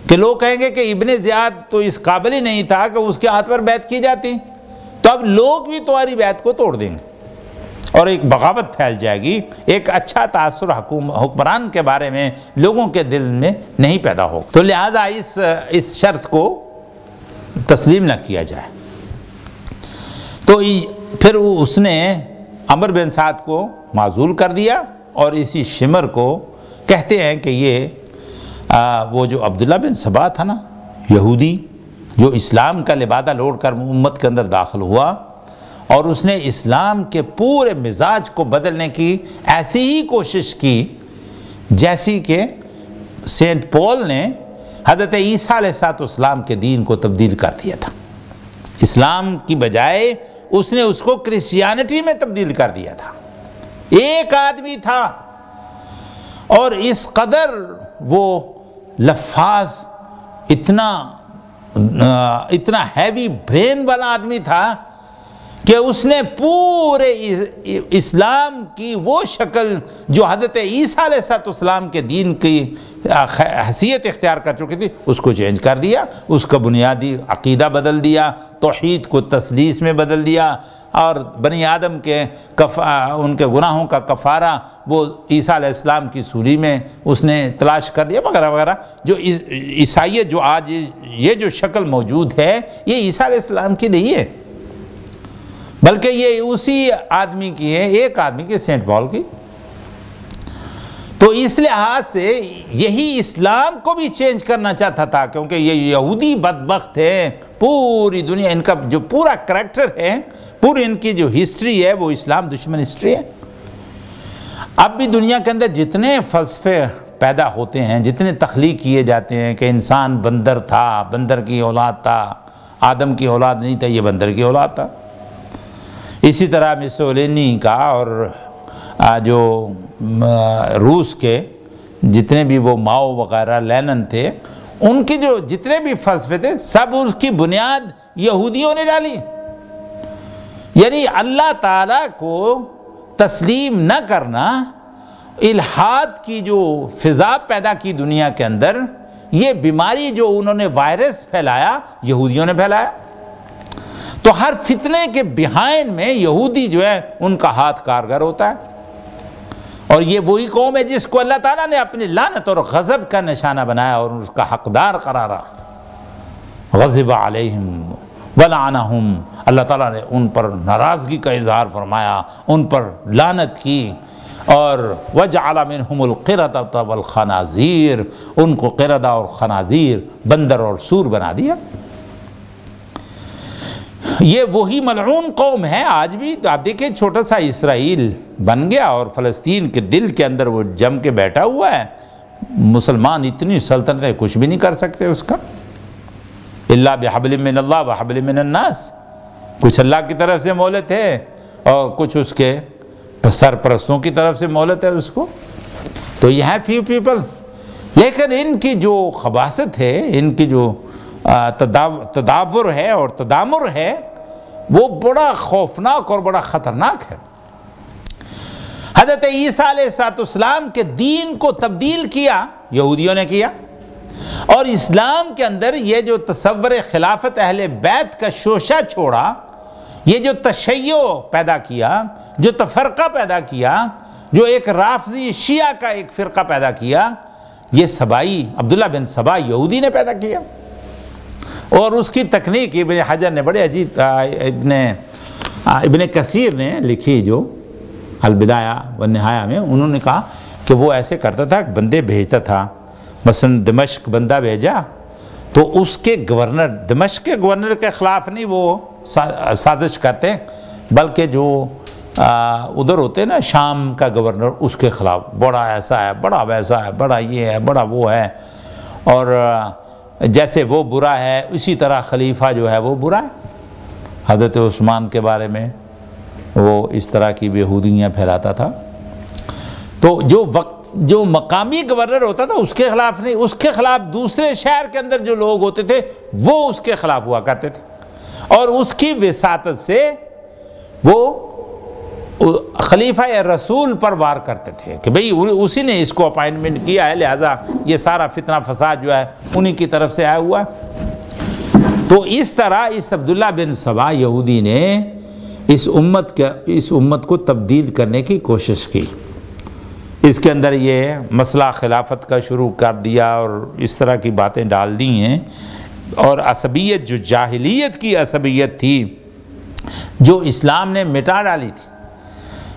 کہ لوگ کہیں گے کہ ابن زیاد تو اس قابل ہی نہیں تھا کہ اس کے ہاتھ پر بیعت کی جاتی، تو اب لوگ بھی تمہاری بیعت کو توڑ دیں گے اور ایک بغاوت پھیل جائے گی، ایک اچھا تاثر حکمران کے بارے میں لوگوں کے دل میں نہیں پیدا ہو، تو لہذا اس شرط کو تسلیم نہ کیا جائے۔ تو پھر اس نے عمر بن سعد کو معزول کر دیا، اور اسی شمر کو کہتے ہیں کہ یہ وہ جو عبداللہ بن سبا تھا نا، یہودی، جو اسلام کا لبادہ لوڑ کر امت کے اندر داخل ہوا، اور اس نے اسلام کے پورے مزاج کو بدلنے کی ایسی ہی کوشش کی جیسی کہ سینٹ پول نے حضرت عیسیٰ علیہ السلام کے دین کو تبدیل کر دیا تھا۔ اسلام کی بجائے اس نے اس کو کرسچینٹی میں تبدیل کر دیا تھا۔ ایک آدمی تھا، اور اس قدر وہ لفاظ، اتنا ہیوی برین والا آدمی تھا کہ اس نے پورے اسلام کی وہ شکل جو حضرت عیسیٰ علیہ السلام کے دین کی حیثیت اختیار کر چکی تھی، اس کو چینج کر دیا، اس کا بنیادی عقیدہ بدل دیا، توحید کو تثلیث میں بدل دیا، اور بنی آدم کے ان کے گناہوں کا کفارہ وہ عیسیٰ علیہ السلام کی سولی میں اس نے تلاش کر دیا، وغیرہ وغیرہ۔ جو عیسائیت جو آج یہ جو شکل موجود ہے، یہ عیسیٰ علیہ السلام کی نہیں ہے، بلکہ یہ اسی آدمی کی ہے، ایک آدمی کی، سینٹ پال کی۔ تو اس لحاظ سے یہی اسلام کو بھی چینج کرنا چاہتا تھا، کیونکہ یہ یہودی بدبخت ہے، پوری دنیا، ان کا جو پورا کریکٹر ہے، پوری ان کی جو ہسٹری ہے، وہ اسلام دشمن ہسٹری ہے۔ اب بھی دنیا کے اندر جتنے فلسفے پیدا ہوتے ہیں، جتنے تخلیق کیے جاتے ہیں کہ انسان بندر تھا، بندر کی اولاد تھا، آدم کی اولاد نہیں تھا، یہ بندر کی اولاد تھا۔ اسی طرح مسولینی کا اور جو روس کے جتنے بھی وہ ماؤ وغیرہ، لینن تھے، ان کی جو جتنے بھی فلسفے تھے، سب اس کی بنیاد یہودیوں نے ڈالی۔ یعنی اللہ تعالیٰ کو تسلیم نہ کرنا، الحاد کی جو فضا پیدا کی دنیا کے اندر، یہ بیماری جو انہوں نے وائرس پھیلایا، یہودیوں نے پھیلایا۔ تو ہر فتنے کے بیہائنڈ میں یہودی جو ہے ان کا ہاتھ کارگر ہوتا ہے، اور یہ وہی قوم ہے جس کو اللہ تعالیٰ نے اپنی لعنت اور غضب کا نشانہ بنایا اور اس کا حقدار قرارا۔ غضب علیہم ولعنہم، اللہ تعالیٰ نے ان پر ناراضگی کا اظہار فرمایا، ان پر لعنت کی، اور وجعل منہم القردۃ والخنازیر، ان کو قردہ اور خنازیر، بندر اور سور بنا دیا۔ یہ وہی ملعون قوم ہے آج بھی۔ آپ دیکھیں چھوٹا سا اسرائیل بن گیا اور فلسطین کے دل کے اندر وہ جم کے بیٹھا ہوا ہے، مسلمان اتنی سلطنتیں کچھ بھی نہیں کر سکتے اس کا، الا بحبل من اللہ وحبل من الناس۔ کچھ اللہ کی طرف سے مہلت ہے اور کچھ اس کے سرپرستوں کی طرف سے مہلت ہے اس کو۔ تو یہ ہے فیو پیپل، لیکن ان کی جو خباثت ہے، ان کی جو تدابر ہے اور تدامر ہے، وہ بڑا خوفناک اور بڑا خطرناک ہے۔ حضرت عیسیٰ علیہ السلام کے دین کو تبدیل کیا، یہودیوں نے کیا، اور اسلام کے اندر یہ جو تصور خلافت اہل بیت کا شوشہ چھوڑا، یہ جو تشیع پیدا کیا، جو تفرقہ پیدا کیا، جو ایک رافضی شیعہ کا ایک فرقہ پیدا کیا، یہ سبائی عبداللہ بن سبا یہودی نے پیدا کیا۔ اور اس کی تکنیک ابن حجر نے بڑے عجیب، ابن کثیر نے لکھی جو البدایہ والنہایہ میں، انہوں نے کہا کہ وہ ایسے کرتا تھا، بندے بھیجتا تھا، مثلا دمشق بندہ بھیجا تو اس کے گورنر، دمشق کے گورنر کے خلاف نہیں وہ سازش کرتے، بلکہ جو ادھر ہوتے نا شام کا گورنر، اس کے خلاف بڑا ایسا ہے، بڑا ویسا ہے، بڑا یہ ہے، بڑا وہ ہے، اور جیسے وہ برا ہے اسی طرح خلیفہ جو ہے وہ برا ہے۔ حضرت عثمان کے بارے میں وہ اس طرح کی بیہودیاں پھیلاتا تھا۔ تو جو مقامی گورنر ہوتا تھا اس کے خلاف نہیں، اس کے خلاف دوسرے شہر کے اندر جو لوگ ہوتے تھے وہ اس کے خلاف ہوا کرتے تھے، اور اس کی وساطت سے وہ خلیفہ رسول پر وار کرتے تھے کہ بھئی اسی نے اس کو اپائنٹمنٹ کیا ہے، لہذا یہ سارا فتنہ فساد جو ہے انہی کی طرف سے آیا ہوا ہے۔ تو اس طرح اس عبداللہ بن سبا یہودی نے اس امت کو تبدیل کرنے کی کوشش کی، اس کے اندر یہ مسئلہ خلافت کا شروع کر دیا اور اس طرح کی باتیں ڈال دی ہیں، اور عصبیت جو جاہلیت کی عصبیت تھی جو اسلام نے مٹا ڈالی تھی،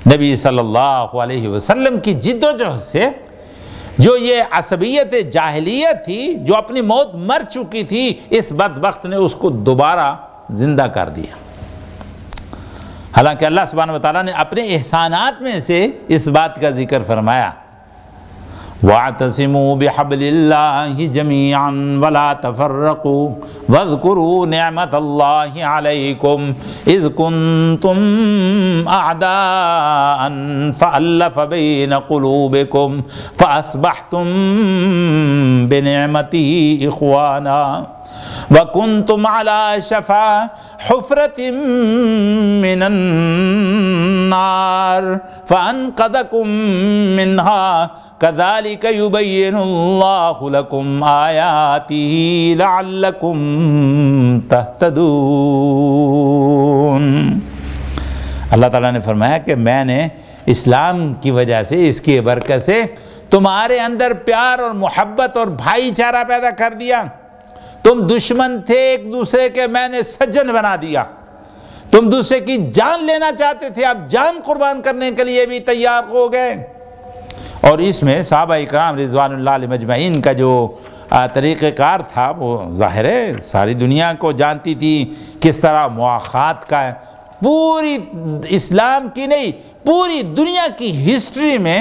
نبی صلی اللہ علیہ وسلم کی جد و جہد سے جو یہ عصبیت جاہلیت تھی جو اپنی موت مر چکی تھی، اس بدبخت نے اس کو دوبارہ زندہ کر دیا۔ حالانکہ اللہ سبحانہ وتعالیٰ نے اپنے احسانات میں سے اس بات کا ذکر فرمایا، وَاعْتَصِمُوا بِحَبْلِ اللَّهِ جَمِيعًا وَلَا تَفَرَّقُوا وَاذْكُرُوا نِعْمَةَ اللَّهِ عَلَيْكُمْ إِذْ كُنْتُمْ أَعْدَاءً فَأَلَّفَ بَيْنَ قُلُوبِكُمْ فَأَصْبَحْتُمْ بِنِعْمَتِهِ إِخْوَانًا وَكُنْتُمْ عَلَى شَفَا حُفْرَةٍ مِّنَ النَّارِ فَأَنْقَذَكُمْ مِنْهَا كَذَلِكَ يُبَيِّنُ اللَّهُ لَكُمْ آيَاتِهِ لَعَلَّكُمْ تَهْتَدُونَ۔ اللہ تعالیٰ نے فرمایا کہ میں نے اسلام کی وجہ سے، اس کی برکت سے تمہارے اندر پیار اور محبت اور بھائی چارہ پیدا کر دیا۔ تم دشمن تھے ایک دوسرے کے، میں نے سجن بنا دیا۔ تم دوسرے کی جان لینا چاہتے تھے، اب جان قربان کرنے کے لیے بھی تیار ہو گئے۔ اور اس میں صحابہ اکرام رضوان اللہ علیہ مجمعین کا جو طریقہ کار تھا وہ ظاہر ہے ساری دنیا کو جانتی تھی کس طرح مواخات کا ہے۔ پوری اسلام کی نہیں، پوری دنیا کی ہسٹری میں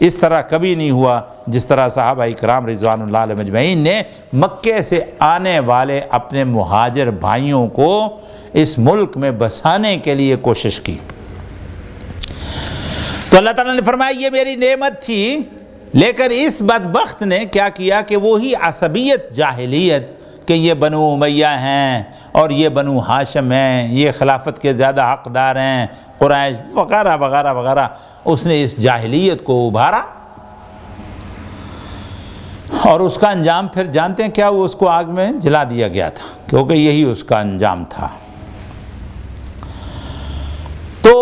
اس طرح کبھی نہیں ہوا جس طرح صحابہ اکرام رضوان اللہ علیہ مجمعین نے مکے سے آنے والے اپنے مہاجر بھائیوں کو اس ملک میں بسانے کے لیے کوشش کی۔ تو اللہ تعالیٰ نے فرمایا یہ میری نعمت تھی، لیکن اس بدبخت نے کیا کیا کہ وہی عصبیت جاہلیت کہ یہ بنو امیہ ہیں اور یہ بنو ہاشم ہیں، یہ خلافت کے زیادہ حقدار ہیں، قریش وغیرہ وغیرہ وغیرہ، اس نے اس جاہلیت کو ابھارا، اور اس کا انجام پھر جانتے ہیں کیا، وہ اس کو آگ میں جلا دیا گیا تھا، کیونکہ یہی اس کا انجام تھا۔ تو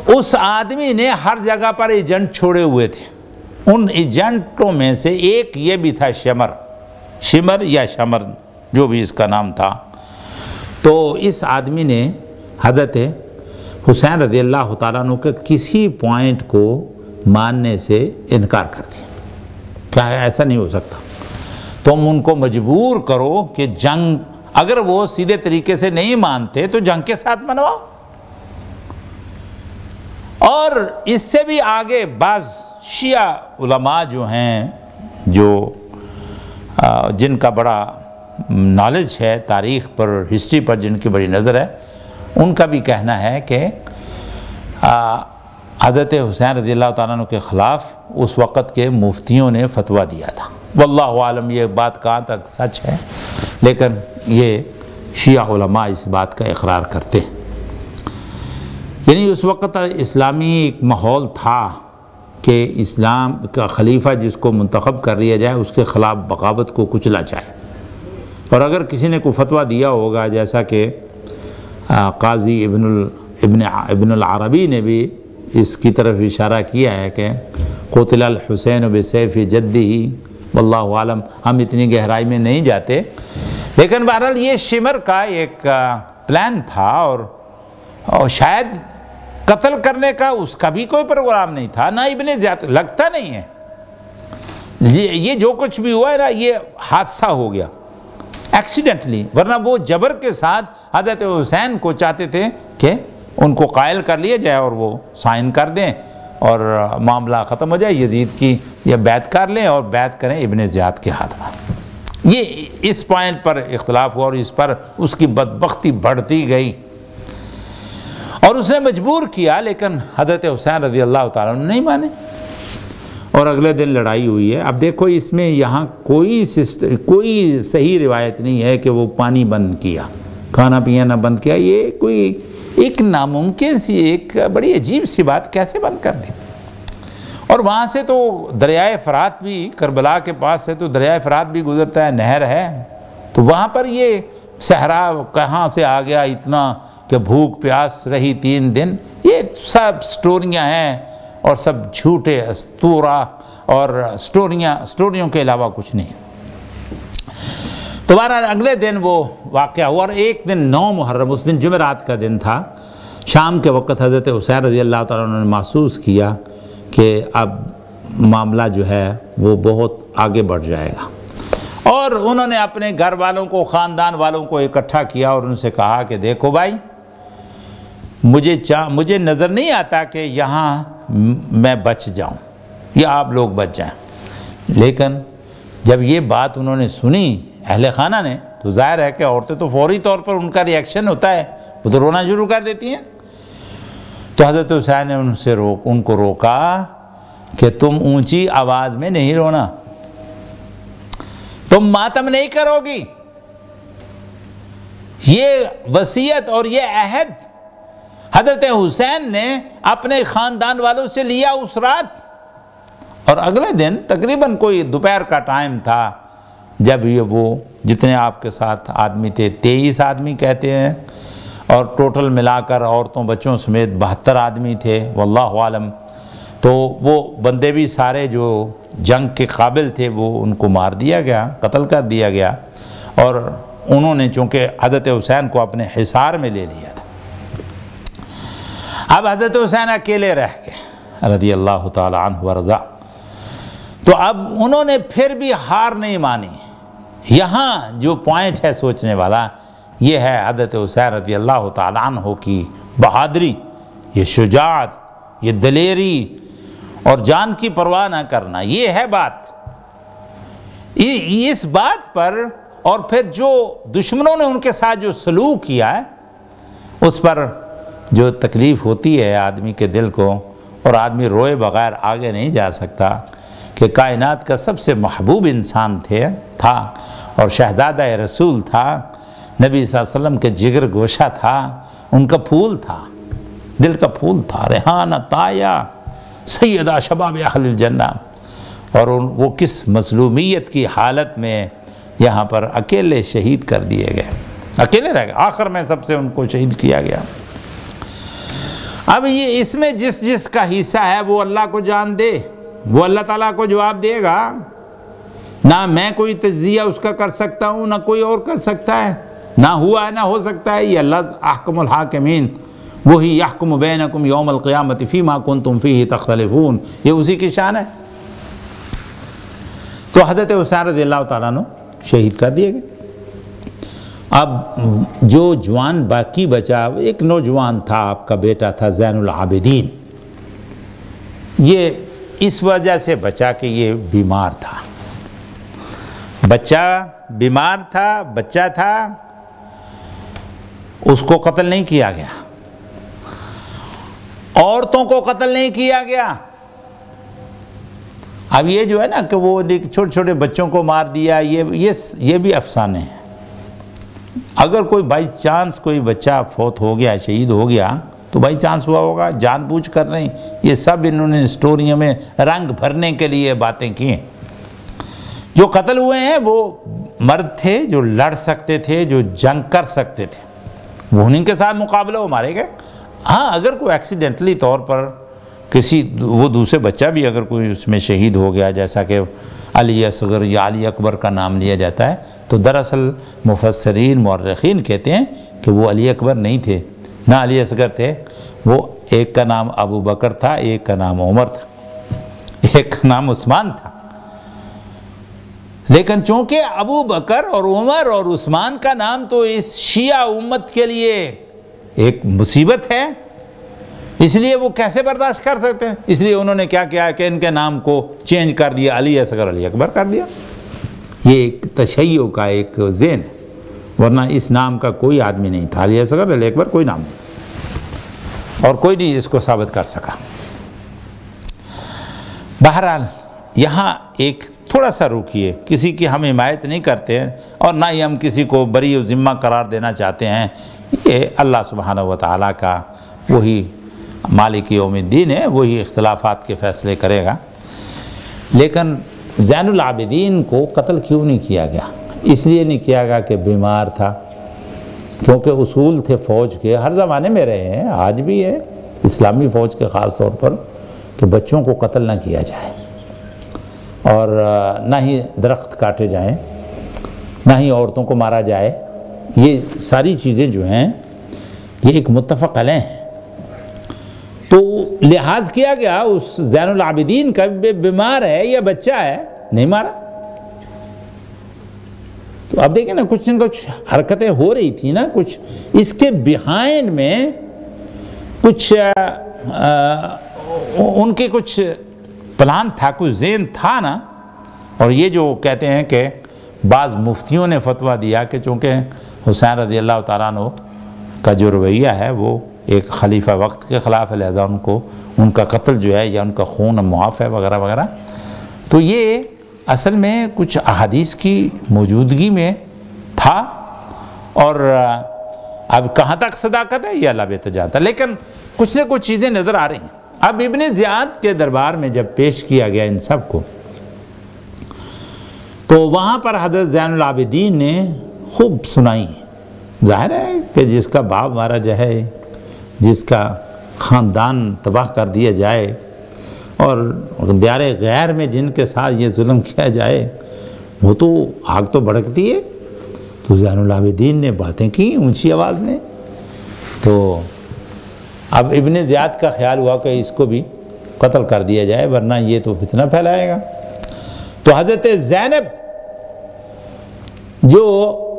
اس آدمی نے ہر جگہ پر ایجنٹ چھوڑے ہوئے تھے، ان ایجنٹوں میں سے ایک یہ بھی تھا شمر یا شمر جو بھی اس کا نام تھا۔ تو اس آدمی نے حضرت حسین رضی اللہ تعالیٰ عنہ کے کسی پوائنٹ کو ماننے سے انکار کر دیا، کیا ایسا نہیں ہو سکتا، تم ان کو مجبور کرو کہ جنگ، اگر وہ سیدھے طریقے سے نہیں مانتے تو جنگ کے ساتھ منواؤ۔ اور اس سے بھی آگے بعض شیعہ علماء جو ہیں، جو جن کا بڑا نالج ہے تاریخ پر، ہسٹری پر جن کی بڑی نظر ہے، ان کا بھی کہنا ہے کہ حضرت حسین رضی اللہ تعالیٰ عنہ کے خلاف اس وقت کے مفتیوں نے فتویٰ دیا تھا۔ واللہ عالم یہ بات کہاں تک سچ ہے، لیکن یہ شیعہ علماء اس بات کا اقرار کرتے ہیں۔ یعنی اس وقت اسلامی ایک ماحول تھا کہ اسلام کا خلیفہ جس کو منتخب کر لیا جائے اس کے خلاف بغاوت کو کچلا جائے۔ اور اگر کسی نے کوئی فتویٰ دیا ہوگا، جیسا کہ قاضی ابن العربی نے بھی اس کی طرف اشارہ کیا ہے کہ قتل الحسین بسیف جدی، واللہ عالم، ہم اتنی گہرائی میں نہیں جاتے، لیکن بہرحال یہ شمر کا ایک پلان تھا، اور شاید قتل کرنے کا اس کا بھی کوئی پروگرام نہیں تھا، نہ ابن زیاد، لگتا نہیں ہے یہ جو کچھ بھی ہوا ہے نا، یہ حادثہ ہو گیا ایکسیڈنٹلی، ورنہ وہ جبر کے ساتھ حضرت حسین کو چاہتے تھے کہ ان کو قائل کر لیا جائے اور وہ سائن کر دیں اور معاملہ ختم ہو جائے، یزید کی یہ بیعت کر لیں اور بیعت کریں ابن زیاد کے ہاتھ میں۔ یہ اس پوائنٹ پر اختلاف ہوا اور اس پر اس کی بدبختی بڑھتی گئی اور اس نے مجبور کیا، لیکن حضرت حسین رضی اللہ تعالیٰ عنہ نہیں مانے اور اگلے دن لڑائی ہوئی ہے۔ اب دیکھو اس میں یہاں کوئی صحیح روایت نہیں ہے کہ وہ پانی بند کیا، کھانا پینا بند کیا، یہ کوئی ایک ناممکن سی، ایک بڑی عجیب سی بات کیسے بند کر دی۔ اور وہاں سے تو دریائے فرات بھی، کربلا کے پاس سے تو دریائے فرات بھی گزرتا ہے، نہر ہے، تو وہاں پر یہ صحرا کہاں سے آ گیا اتنا کہ بھوک پیاس رہی 3 دن، یہ سب سٹوریاں ہیں اور سب جھوٹے اسطورہ اور سٹوریوں کے علاوہ کچھ نہیں۔ تو بہرحال اگلے دن وہ واقعہ ہوا، اور ایک دن 9 محرم، اس دن جمعرات کا دن تھا، شام کے وقت حضرت حسین رضی اللہ تعالیٰ عنہ نے محسوس کیا کہ اب معاملہ جو ہے وہ بہت آگے بڑھ جائے گا، اور انہوں نے اپنے گھر والوں کو، خاندان والوں کو اکٹھا کیا اور ان سے کہا کہ دیکھو بھائی، مجھے نظر نہیں آتا کہ یہاں میں بچ جاؤں یا آپ لوگ بچ جائیں، لیکن جب یہ بات انہوں نے سنی اہل خانہ نے، تو ظاہر ہے کہ عورتیں تو فوری طور پر ان کا ریئیکشن ہوتا ہے، وہ تو رونا شروع کر دیتی ہیں۔ تو حضرت حسین نے ان کو روکا کہ تم اونچی آواز میں نہیں رونا، تم ماتم نہیں کرو گی، یہ وصیت اور یہ عہد حضرت حسین نے اپنے خاندان والوں سے لیا اس رات۔ اور اگلے دن تقریباً کوئی دوپہر کا ٹائم تھا، جب یہ وہ جتنے آپ کے ساتھ آدمی تھے، 23 آدمی کہتے ہیں، اور ٹوٹل ملا کر عورتوں بچوں سمیت 72 آدمی تھے، واللہ عالم، تو وہ بندے بھی سارے جو جنگ کے قابل تھے وہ ان کو مار دیا گیا، قتل کر دیا گیا، اور انہوں نے چونکہ حضرت حسین کو اپنے حصار میں لے لیا تھا۔ اب حضرت حسین اکیلے رہ گئے رضی اللہ تعالی عنہ ورضا، تو اب انہوں نے پھر بھی ہار نہیں مانی۔ یہاں جو پوائنٹ ہے سوچنے والا، یہ ہے حضرت حسین رضی اللہ تعالیٰ عنہ کی بہادری، یہ شجاعت، یہ دلیری اور جان کی پرواہ نہ کرنا، یہ ہے بات۔ اس بات پر اور پھر جو دشمنوں نے ان کے ساتھ جو سلوک کیا ہے، اس پر جو تکلیف ہوتی ہے آدمی کے دل کو، اور آدمی روئے بغیر آگے نہیں جا سکتا، کہ کائنات کا سب سے محبوب انسان تھا اور شہزادہ رسول تھا، نبی صلی اللہ علیہ وسلم کے جگر گوشہ تھا، ان کا پھول تھا، دل کا پھول تھا، ریحانہ طایہ سیدہ شباب اہل الجنہ، اور وہ کس مظلومیت کی حالت میں یہاں پر اکیلے شہید کر دیے گئے، اکیلے رہ گئے، آخر میں سب سے ان کو شہید کیا گیا۔ اب یہ اس میں جس کا حصہ ہے وہ اللہ کو جان دے، وہ اللہ تعالیٰ کو جواب دے گا، نہ میں کوئی تجزیہ اس کا کر سکتا ہوں، نہ کوئی اور کر سکتا ہے، نہ ہوا ہے نہ ہو سکتا ہے، یہ اللہ احکم الحاکمین، وہی یحکم بینکم یوم القیامت فیما کنتم فیہ تختلفون، یہ اسی کی شان ہے۔ تو حضرت حسین رضی اللہ تعالیٰ عنہ شہید کر دیے گئے۔ اب جو جوان باقی بچا، ایک نوجوان تھا، آپ کا بیٹا تھا زین العابدین، یہ اس وجہ سے بچا کہ یہ بیمار تھا، بچہ بیمار تھا، بچہ تھا، اس کو قتل نہیں کیا گیا، عورتوں کو قتل نہیں کیا گیا۔ اب یہ جو ہے نا کہ وہ چھوٹے چھوٹے بچوں کو مار دیا، یہ بھی افسانے ہیں۔ اگر کوئی بائی چانس کوئی بچہ فوت ہو گیا، شہید ہو گیا، تو بائی چانس ہوا ہوگا، جان بوجھ کر نہیں، یہ سب انہوں نے اسٹوریوں میں رنگ بھرنے کے لیے باتیں کی ہیں۔ جو قتل ہوئے ہیں وہ مرد تھے جو لڑ سکتے تھے، جو جنگ کر سکتے تھے، وہ انہیں کے ساتھ مقابلہ وہ مارے گئے۔ ہاں اگر کوئی ایکسیڈنٹلی طور پر وہ دوسرے بچہ بھی اگر کوئی اس میں شہید ہو گیا، جیسا کہ علی اصغر یا علی اکبر کا نام لیا جاتا ہے، تو دراصل مفسرین مورخین کہتے ہیں کہ وہ علی اکبر نہیں تھے، نہ علی اصغر تھے، وہ ایک کا نام ابو بکر تھا، ایک کا نام عمر تھا، ایک کا نام عثمان تھا۔ لیکن چونکہ ابو بکر اور عمر اور عثمان کا نام تو اس شیعہ امت کے لیے ایک مصیبت ہے، اس لیے وہ کیسے برداشت کر سکتے ہیں؟ اس لیے انہوں نے کیا کیا کہ ان کے نام کو چینج کر دیا، علی اصغر علی اکبر کر دیا۔ یہ ایک تشیع کا ایک ذہن ہے، ورنہ اس نام کا کوئی آدمی نہیں تھا، علی اصغر علی اکبر کوئی نام نہیں تھا، اور کوئی نہیں اس کو ثابت کر سکا۔ بہرحال یہاں ایک تھوڑا سا روکیے، کسی کی ہم حمایت نہیں کرتے اور نہ ہی ہم کسی کو بری و ذمہ قرار دینا چاہتے ہیں، یہ اللہ سبحانہ و تعالیٰ کا وہی مالک یوم الدین ہے، وہی اختلافات کے فیصلے کرے گا۔ لیکن زین العابدین کو قتل کیوں نہیں کیا گیا؟ اس لیے نہیں کیا گیا کہ بیمار تھا، کیونکہ اصول تھے فوج کے، ہر زمانے میں رہے ہیں، آج بھی ہے اسلامی فوج کے خاص طور پر، کہ بچوں کو قتل نہ کیا جائے اور نہ ہی درخت کاٹے جائیں، نہ ہی عورتوں کو مارا جائے۔ یہ ساری چیزیں جو ہیں یہ ایک متفق علیہ ہیں، تو لحاظ کیا گیا اس زین العابدین کا، بیمار ہے یا بچہ ہے، نہیں مارا۔ تو اب دیکھیں نا کچھ نہ کچھ حرکتیں ہو رہی تھی نا، کچھ اس کے بیہائنڈ میں کچھ ان کے کچھ پلان تھا، کچھ ذہن تھا نا۔ اور یہ جو کہتے ہیں کہ بعض مفتیوں نے فتویٰ دیا کہ چونکہ حسین رضی اللہ تعالیٰ عنہ کا جو رویہ ہے وہ ایک خلیفہ وقت کے خلاف ہے، لہذا ان کا قتل جو ہے یا ان کا خون معاف ہے وغیرہ وغیرہ، تو یہ اصل میں کچھ احادیث کی موجودگی میں تھا، اور اب کہاں تک صداقت ہے یہ اللہ بہتر جانتا ہے، لیکن کچھ نہ کچھ چیزیں نظر آ رہی ہیں۔ اب ابن زیاد کے دربار میں جب پیش کیا گیا ان سب کو، تو وہاں پر حضرت زین العابدین نے خوب سنائی۔ ظاہر ہے کہ جس کا باپ مارا جائے، جس کا خاندان تباہ کر دیا جائے، اور دیار غیر میں جن کے ساتھ یہ ظلم کیا جائے، وہ تو آگ تو بھڑکتی ہے۔ تو زین العابدین نے باتیں کی اونچی آواز میں، تو اب ابن زیاد کا خیال ہوا کہ اس کو بھی قتل کر دیا جائے، ورنہ یہ تو فتنہ پھیلائے گا۔ تو حضرت زینب جو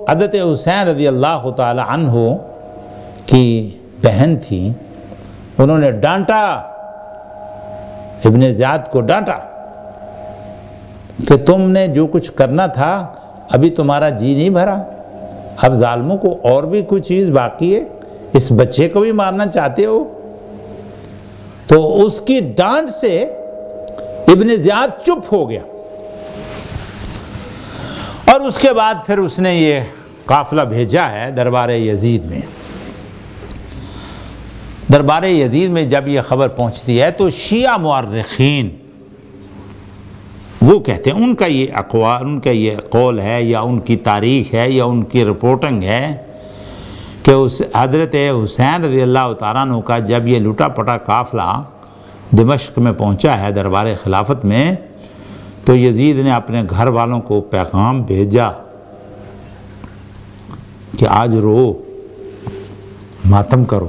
حضرت حسین رضی اللہ تعالی عنہ کی بہن تھی، انہوں نے ڈانٹا، ابن زیاد کو ڈانٹا کہ تم نے جو کچھ کرنا تھا ابھی تمہارا جی نہیں بھرا، اب ظالموں کو اور بھی کوئی چیز باقی ہے، اس بچے کو بھی مارنا چاہتے ہو۔ تو اس کی ڈانٹ سے ابن زیاد چپ ہو گیا، اور اس کے بعد پھر اس نے یہ قافلہ بھیجا ہے دربار یزید میں۔ دربار یزید میں جب یہ خبر پہنچتی ہے تو شیعہ مورخین وہ کہتے ہیں، ان کا یہ اقوال، ان کا یہ قول ہے یا ان کی تاریخ ہے یا ان کی رپورٹنگ ہے کہ اس حضرت حسین رضی اللہ تعالیٰ عنہ کا جب یہ لٹا پٹا قافلہ دمشق میں پہنچا ہے دربار خلافت میں، تو یزید نے اپنے گھر والوں کو پیغام بھیجا کہ آج رو، ماتم کرو،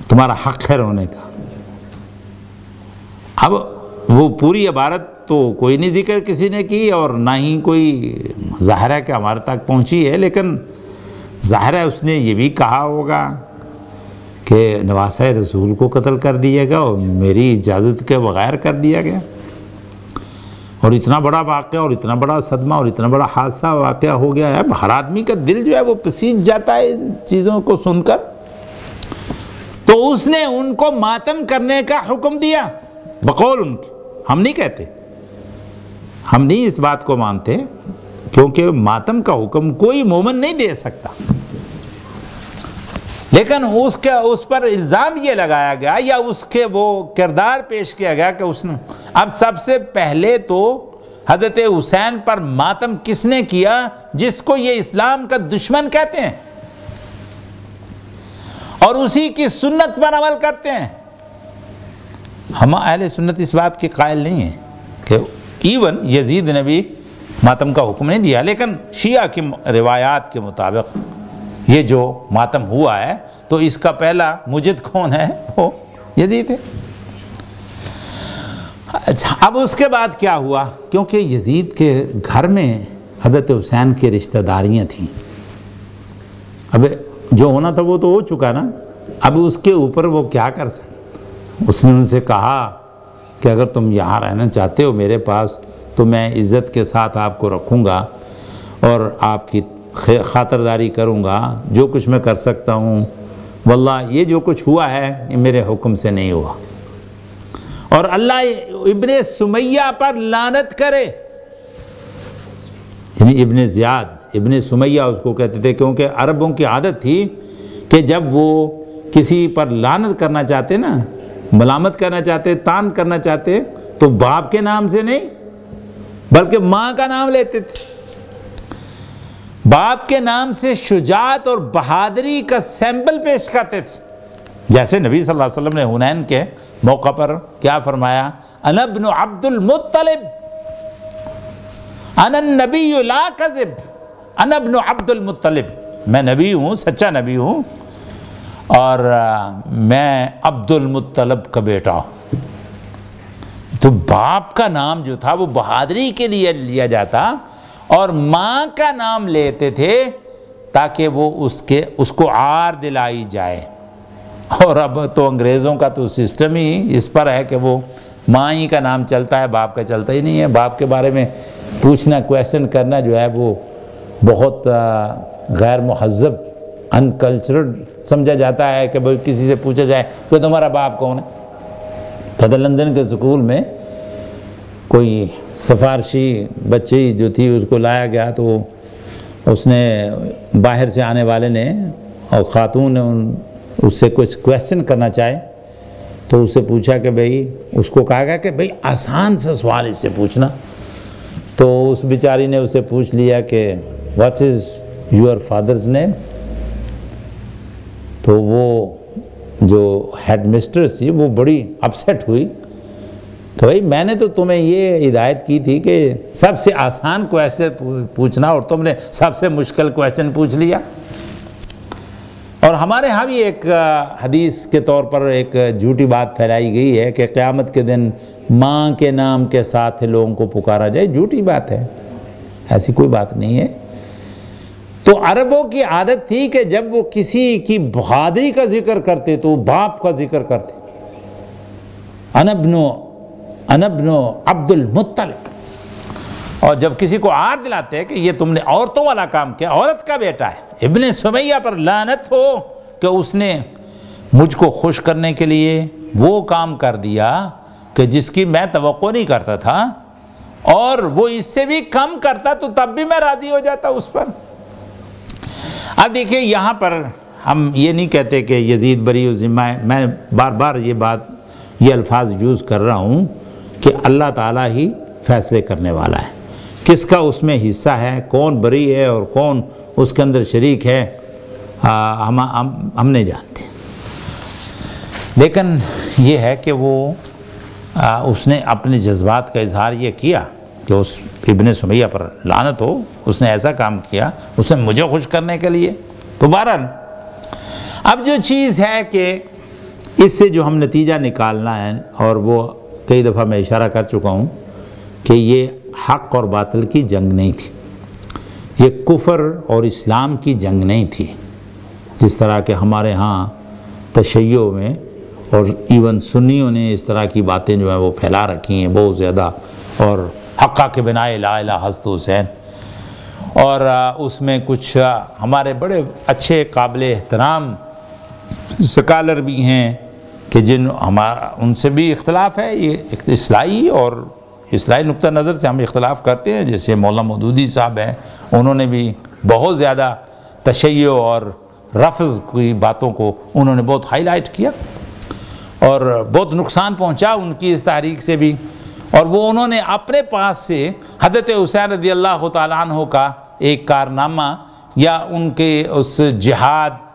تمہارا حق ہے رونے کا۔ اب وہ پوری عبارت تو کوئی نہیں ذکر کسی نے کی، اور نہ ہی کوئی ظاہر ہے کہ ہمارے تک پہنچی ہے، لیکن ظاہر ہے اس نے یہ بھی کہا ہوگا کہ نواسہ رسول کو قتل کر دیا گیا اور میری اجازت کے بغیر کر دیا گیا، اور اتنا بڑا واقعہ اور اتنا بڑا صدمہ اور اتنا بڑا حادثہ واقعہ ہو گیا ہے۔ ہر آدمی کا دل جو ہے وہ پسیج جاتا ہے ان چیزوں کو سن کر۔ تو اس نے ان کو ماتم کرنے کا حکم دیا بقول ان کے، ہم نہیں کہتے، ہم نہیں اس بات کو مانتے، کیونکہ ماتم کا حکم کوئی مومن نہیں دے سکتا، لیکن اس پر الزام یہ لگایا گیا یا اس کے وہ کردار پیش کیا گیا کہ اس نے اب سب سے پہلے تو حضرت حسین پر ماتم کس نے کیا جس کو یہ اسلام کا دشمن کہتے ہیں اور اسی کی سنت پر عمل کرتے ہیں. ہم اہل سنت اس بات کے قائل نہیں ہیں کہ ایون یزید نے بھی ماتم کا حکم نہیں دیا، لیکن شیعہ کی روایات کے مطابق یہ جو ماتم ہوا ہے تو اس کا پہلا مجد کون ہے؟ وہ یزید ہے. اچھا، اب اس کے بعد کیا ہوا؟ کیونکہ یزید کے گھر میں حضرت حسین کی رشتہ داریاں تھیں. اب جو ہونا تھا وہ تو ہو چکا نا، اب اس کے اوپر وہ کیا کر سکتے؟ اس نے ان سے کہا کہ اگر تم یہاں رہنا چاہتے ہو میرے پاس تو میں عزت کے ساتھ آپ کو رکھوں گا اور آپ کی خاطرداری کروں گا، جو کچھ میں کر سکتا ہوں. واللہ یہ جو کچھ ہوا ہے یہ میرے حکم سے نہیں ہوا. اور اللہ ابن سمیہ پر لعنت کرے، یعنی ابن زیاد، ابن سمیہ اس کو کہتے تھے، کیونکہ عربوں کی عادت تھی کہ جب وہ کسی پر لعنت کرنا چاہتے نا، ملامت کرنا چاہتے، طعن کرنا چاہتے، تو باپ کے نام سے نہیں بلکہ ماں کا نام لیتے تھے. باپ کے نام سے شجاعت اور بہادری کا سیمپل پیش کرتے تھے. جیسے نبی صلی اللہ علیہ وسلم نے حنین کے موقع پر کیا فرمایا؟ انا ابن عبد المطلب، انا النبی لا کذب، انا ابن عبد المطلب، میں نبی ہوں، سچا نبی ہوں اور میں عبد المطلب کا بیٹا ہوں. تو باپ کا نام جو تھا وہ بہادری کے لیے لیا جاتا اور ماں کا نام لیتے تھے تاکہ وہ اس کو عار دلائی جائے. اور اب تو انگریزوں کا تو سسٹم ہی اس پر ہے کہ وہ ماں ہی کا نام چلتا ہے، باپ کا چلتا ہی نہیں ہے. باپ کے بارے میں پوچھنا، کویسچن کرنا جو ہے وہ بہت غیر مہذب، ان کلچرڈ سمجھا جاتا ہے کہ بھئی کسی سے پوچھا جائے کہ تمہارا باپ کون ہے. کہتا لندن کے اسکول میں کوئی سفارشی بچی جو تھی اس کو لایا گیا تو اس نے باہر سے آنے والے نے اور خاتون نے اس سے کچھ کویسچن کرنا چاہے تو اس سے پوچھا کہ بھئی، اس کو کہا گیا کہ بھئی آسان سا سوال اس سے پوچھنا. تو اس بیچاری نے اس سے پوچھ لیا کہ واٹ از یور فادرز نیم. تو وہ جو ہیڈ مسٹرس تھی وہ بڑی اپسیٹ ہوئی کہ بھئی میں نے تو تمہیں یہ ہدایت کی تھی کہ سب سے آسان کویسچن پوچھنا اور تم نے سب سے مشکل کویسچن پوچھ لیا. اور ہمارے ہاں بھی ایک حدیث کے طور پر ایک جھوٹی بات پھیلائی گئی ہے کہ قیامت کے دن ماں کے نام کے ساتھ لوگوں کو پکارا جائے. جھوٹی بات ہے، ایسی کوئی بات نہیں ہے. تو عربوں کی عادت تھی کہ جب وہ کسی کی بہادری کا ذکر کرتے تو باپ کا ذکر کرتے، انا ابن عبد المطلب. اور جب کسی کو عار دلاتے کہ یہ تم نے عورتوں والا کام کیا، عورت کا بیٹا ہے، ابن سمیہ پر لعنت ہو کہ اس نے مجھ کو خوش کرنے کے لیے وہ کام کر دیا کہ جس کی میں توقع نہیں کرتا تھا، اور وہ اس سے بھی کم کرتا تو تب بھی میں راضی ہو جاتا اس پر. اب دیکھیں یہاں پر ہم یہ نہیں کہتے کہ یزید بری و ذمہ ہے. میں بار بار یہ الفاظ یوز کر رہا ہوں کہ اللہ تعالیٰ ہی فیصلے کرنے والا ہے. کس کا اس میں حصہ ہے، کون بری ہے اور کون اس کے اندر شریک ہے، ہم نہیں جانتے. لیکن یہ ہے کہ وہ اس نے اپنے جذبات کا اظہار یہ کیا کہ اس ابن سمیہ پر لعنت ہو، اس نے ایسا کام کیا اس نے مجھے خوش کرنے کے لیے. تو بہرحال اب جو چیز ہے کہ اس سے جو ہم نتیجہ نکالنا ہے، اور وہ کئی دفعہ میں اشارہ کر چکا ہوں کہ یہ حق اور باطل کی جنگ نہیں تھی، یہ کفر اور اسلام کی جنگ نہیں تھی. جس طرح کہ ہمارے ہاں تشیع میں اور ایون سنیوں نے اس طرح کی باتیں جو ہیں وہ پھیلا رکھی ہیں بہت زیادہ، اور حقہ کے بنائے لا الہ حضرت حسین. اور اس میں کچھ ہمارے بڑے اچھے قابل احترام سکالر بھی ہیں کہ ان سے بھی اختلاف ہے. یہ اصلاحی اور اصلاحی نقطہ نظر سے ہم اختلاف کرتے ہیں. جیسے مولانا مودودی صاحب ہیں، انہوں نے بھی بہت زیادہ تشیع اور رفض کی باتوں کو انہوں نے بہت ہائی لائٹ کیا اور بہت نقصان پہنچا ان کی اس تحریک سے بھی، اور وہ انہوں نے اپنے پاس سے حضرت حسین رضی اللہ تعالیٰ عنہ کا ایک کارنامہ یا ان کے اس جہاد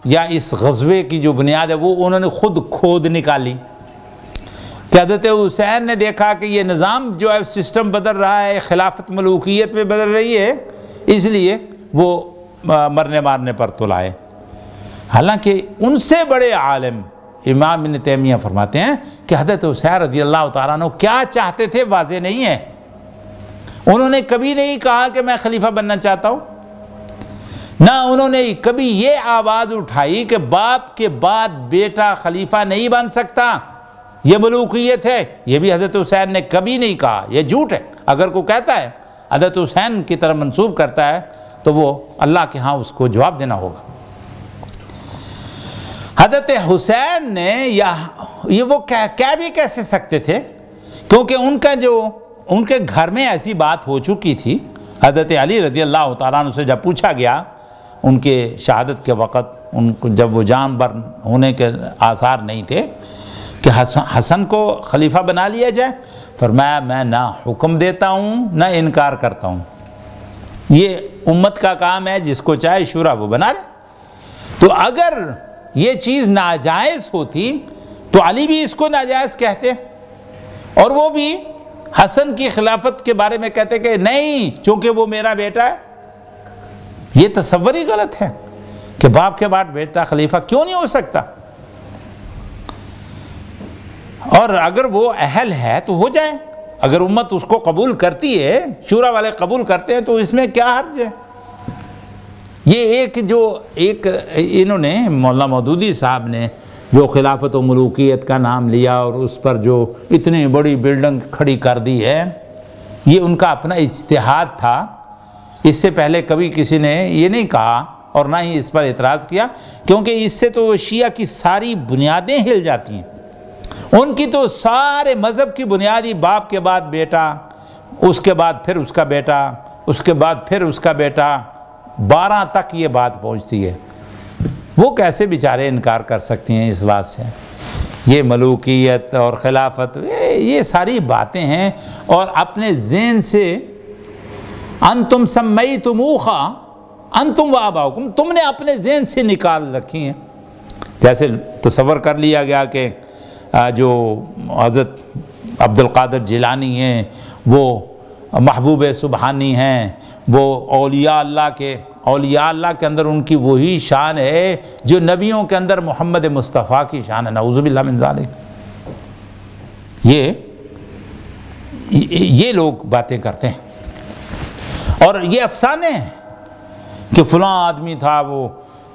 یا اس غزوے کی جو بنیاد ہے وہ انہوں نے خود کھود نکالی کہ حضرت حسین نے دیکھا کہ یہ نظام جو ہے سسٹم بدل رہا ہے، خلافت ملوکیت میں بدل رہی ہے، اس لیے وہ مرنے مارنے پر تل آئے۔ حالانکہ ان سے بڑے عالم امام ابن تیمیہ فرماتے ہیں کہ حضرت حسین رضی اللہ تعالیٰ عنہ کیا چاہتے تھے واضح نہیں ہے۔ انہوں نے کبھی نہیں کہا کہ میں خلیفہ بننا چاہتا ہوں، نہ انہوں نے کبھی یہ آواز اٹھائی کہ باپ کے بعد بیٹا خلیفہ نہیں بن سکتا، یہ ملوکیت ہے۔ یہ بھی حضرت حسین نے کبھی نہیں کہا، یہ جھوٹ ہے۔ اگر کوئی کہتا ہے حضرت حسین کی طرف منسوب کرتا ہے تو وہ اللہ کے ہاں اس کو جواب دینا ہوگا۔ حضرت حسین نے یہ وہ کہہ بھی کیسے سکتے تھے، کیونکہ ان کے گھر میں ایسی بات ہو چکی تھی۔ حضرت علی رضی اللہ تعالیٰ عنہ سے جب پوچھا گیا ان کے شہادت کے وقت، ان کو جب وہ جان بر ہونے کے آثار نہیں تھے، کہ حسن کو خلیفہ بنا لیا جائے، فرمایا میں نہ حکم دیتا ہوں نہ انکار کرتا ہوں، یہ امت کا کام ہے، جس کو چاہے شورا وہ بنا لے۔ تو اگر یہ چیز ناجائز ہوتی تو علی بھی اس کو ناجائز کہتے، اور وہ بھی حسن کی خلافت کے بارے میں کہتے کہ نہیں چونکہ وہ میرا بیٹا ہے۔ یہ تصور ہی غلط ہے کہ باپ کے بعد بیٹا خلیفہ کیوں نہیں ہو سکتا، اور اگر وہ اہل ہے تو ہو جائے، اگر امت اس کو قبول کرتی ہے، شورا والے قبول کرتے ہیں، تو اس میں کیا حرج ہے۔ یہ ایک انہوں نے مولانا مودودی صاحب نے جو خلافت و ملوکیت کا نام لیا اور اس پر جو اتنی بڑی بلڈنگ کھڑی کر دی ہے، یہ ان کا اپنا اجتہاد تھا۔ اس سے پہلے کبھی کسی نے یہ نہیں کہا اور نہ ہی اس پر اعتراض کیا، کیونکہ اس سے تو شیعہ کی ساری بنیادیں ہل جاتی ہیں۔ ان کی تو سارے مذہب کی بنیادی باپ کے بعد بیٹا، اس کے بعد پھر اس کا بیٹا، اس کے بعد پھر اس کا بیٹا، 12 تک یہ بات پہنچتی ہے۔ وہ کیسے بیچارے انکار کر سکتی ہیں اس بات سے؟ یہ ملوکیت اور خلافت یہ ساری باتیں ہیں، اور اپنے ذہن سے انتم سمیتموہا انتم و آباؤکم، تم نے اپنے ذہن سے نکال رکھی ہیں۔ جیسے تصور کر لیا گیا کہ جو حضرت عبد القادر جیلانی ہیں وہ محبوب سبحانی ہیں، وہ اولیاء اللہ کے اندر ان کی وہی شان ہے جو نبیوں کے اندر محمد مصطفیٰ کی شان ہے، نعوذ باللہ من ذالک۔ یہ لوگ باتیں کرتے ہیں، اور یہ افسانے ہیں کہ فلاں آدمی تھا، وہ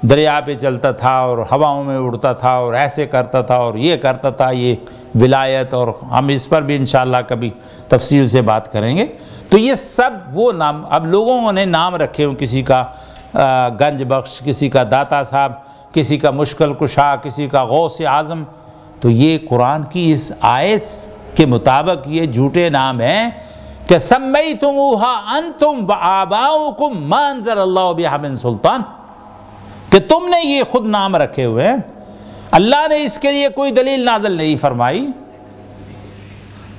دریا پہ چلتا تھا اور ہواؤں میں اڑتا تھا اور ایسے کرتا تھا اور یہ کرتا تھا، یہ ولایت، اور ہم اس پر بھی انشاءاللہ کبھی تفصیل سے بات کریں گے۔ تو یہ سب وہ نام اب لوگوں نے نام رکھے ہوں، کسی کا گنج بخش، کسی کا داتا صاحب، کسی کا مشکل کشا، کسی کا غوث اعظم، تو یہ قرآن کی اس آیت کے مطابق یہ جھوٹے نام ہیں کہ سمیتموہا انتم و آباؤکم ما انزل اللہ بہا من سلطان، کہ تم نے یہ خود نام رکھے ہوئے ہیں، اللہ نے اس کے لیے کوئی دلیل نازل نہیں فرمائی۔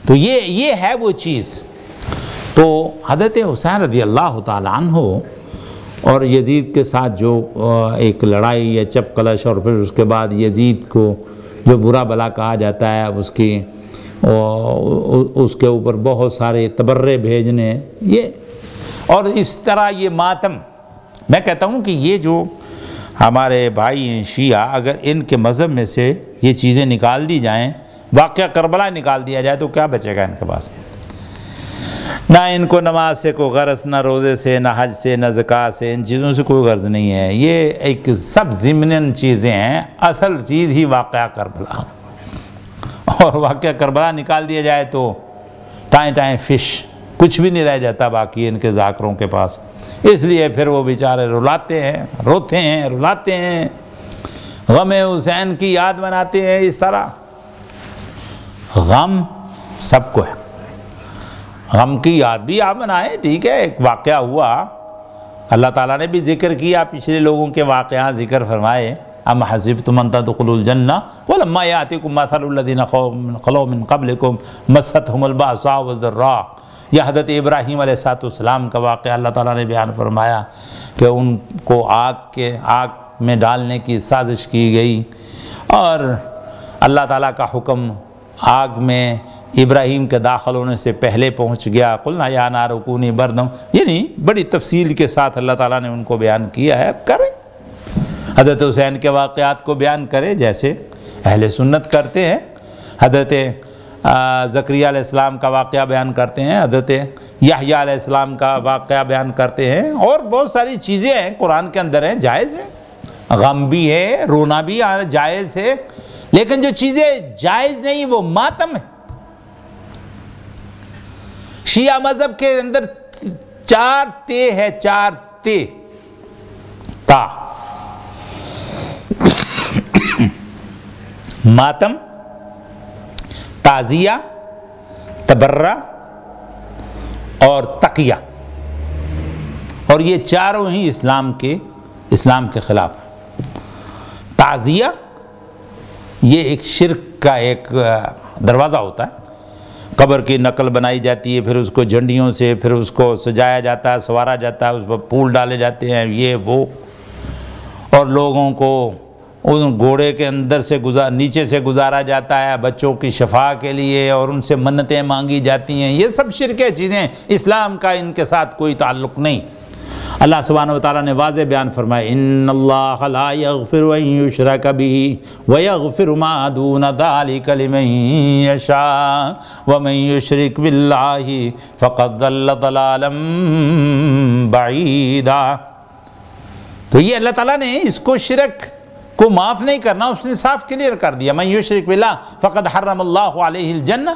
تو یہ ہے وہ چیز۔ تو حضرت حسین رضی اللہ تعالیٰ عنہ اور یزید کے ساتھ جو ایک لڑائی یا چپ کلش، اور پھر اس کے بعد یزید کو جو برا بلا کہا جاتا ہے، اس کے اوپر بہت سارے تبرے بھیجنے، یہ اور اس طرح یہ ماتم، میں کہتا ہوں کہ یہ جو ہمارے بھائی ہیں شیعہ، اگر ان کے مذہب میں سے یہ چیزیں نکال دی جائیں، واقعہ کربلا نکال دیا جائے، تو کیا بچے گا ان کے پاس؟ نہ ان کو نماز سے کوئی غرض، نہ روزے سے، نہ حج سے، نہ زکوٰۃ سے، ان چیزوں سے کوئی غرض نہیں ہے۔ یہ ایک سب ضمناً چیزیں ہیں، اصل چیز ہی واقعہ کربلا، اور واقعہ کربلا نکال دیا جائے تو ٹائیں فش، کچھ بھی نہیں رہ جاتا باقی ان کے ذاکروں کے پاس۔ اس لیے پھر وہ بیچارے رلاتے ہیں، روتے ہیں، رلاتے ہیں، غم حسین کی یاد مناتے ہیں۔ اس طرح غم سب کو ہے، غم کی یاد بھی آپ منائیں، ٹھیک ہے۔ ایک واقعہ ہوا اللہ تعالیٰ نے بھی ذکر کیا، پچھلے لوگوں کے واقعات ذکر فرمائے، ام حسبتم ان تدخلوا الجنہ ولما یاتکم مثل الذین خلوا من قبلکم مستهم البأساء والضراء۔ یہ حضرت ابراہیم علیہ السلام کا واقعہ اللہ تعالیٰ نے بیان فرمایا کہ ان کو آگ میں ڈالنے کی سازش کی گئی، اور اللہ تعالیٰ کا حکم آگ میں ابراہیم کے داخل ہونے سے پہلے پہنچ گیا، قلنا یا نار کونی بردم، یعنی بڑی تفصیل کے ساتھ اللہ تعالیٰ نے ان کو بیان کیا ہے۔ کریں حضرت حسین کے واقعات کو بیان کرے جیسے اہل سنت کرتے ہیں، حضرت زکریا علیہ السلام کا واقعہ بیان کرتے ہیں، حضرت یحییٰ علیہ السلام کا واقعہ بیان کرتے ہیں، اور بہت ساری چیزیں ہیں قرآن کے اندر ہیں، جائز ہے، غم بھی ہے، رونا بھی جائز ہے، لیکن جو چیزیں جائز نہیں وہ ماتم ہے۔ شیعہ مذہب کے اندر 4 تے ہے، 4 تے تا، ماتم، تعزیہ، تبرہ اور تقیہ، اور یہ چاروں ہی اسلام کے خلاف ہیں۔ تعزیہ یہ ایک شرک کا ایک دروازہ ہوتا ہے، قبر کی نقل بنائی جاتی ہے، پھر اس کو جھنڈیوں سے پھر اس کو سجایا جاتا ہے، سنوارا جاتا ہے، اس پر پھول ڈالے جاتے ہیں، یہ وہ، اور لوگوں کو ان گھوڑے کے اندر سے نیچے سے گزارا جاتا ہے بچوں کی شفا کے لیے، اور ان سے منتیں مانگی جاتی ہیں۔ یہ سب شرک چیزیں، اسلام کا ان کے ساتھ کوئی تعلق نہیں۔ اللہ سبحانہ وتعالیٰ نے واضح بیان فرمایا، ان اللہ لا یغفر ان یشرک بہ ویغفر ما دون ذلک لمن یشاء ومن یشرک باللہ فقد ضل ضلالا بعیدا۔ تو یہ اللہ تعالیٰ نے اس کو شرک کو معاف نہیں کرنا، اس نے صاف کلیئر کر دیا، من یشرک باللہ فقد حرم اللہ علیہ الجنہ،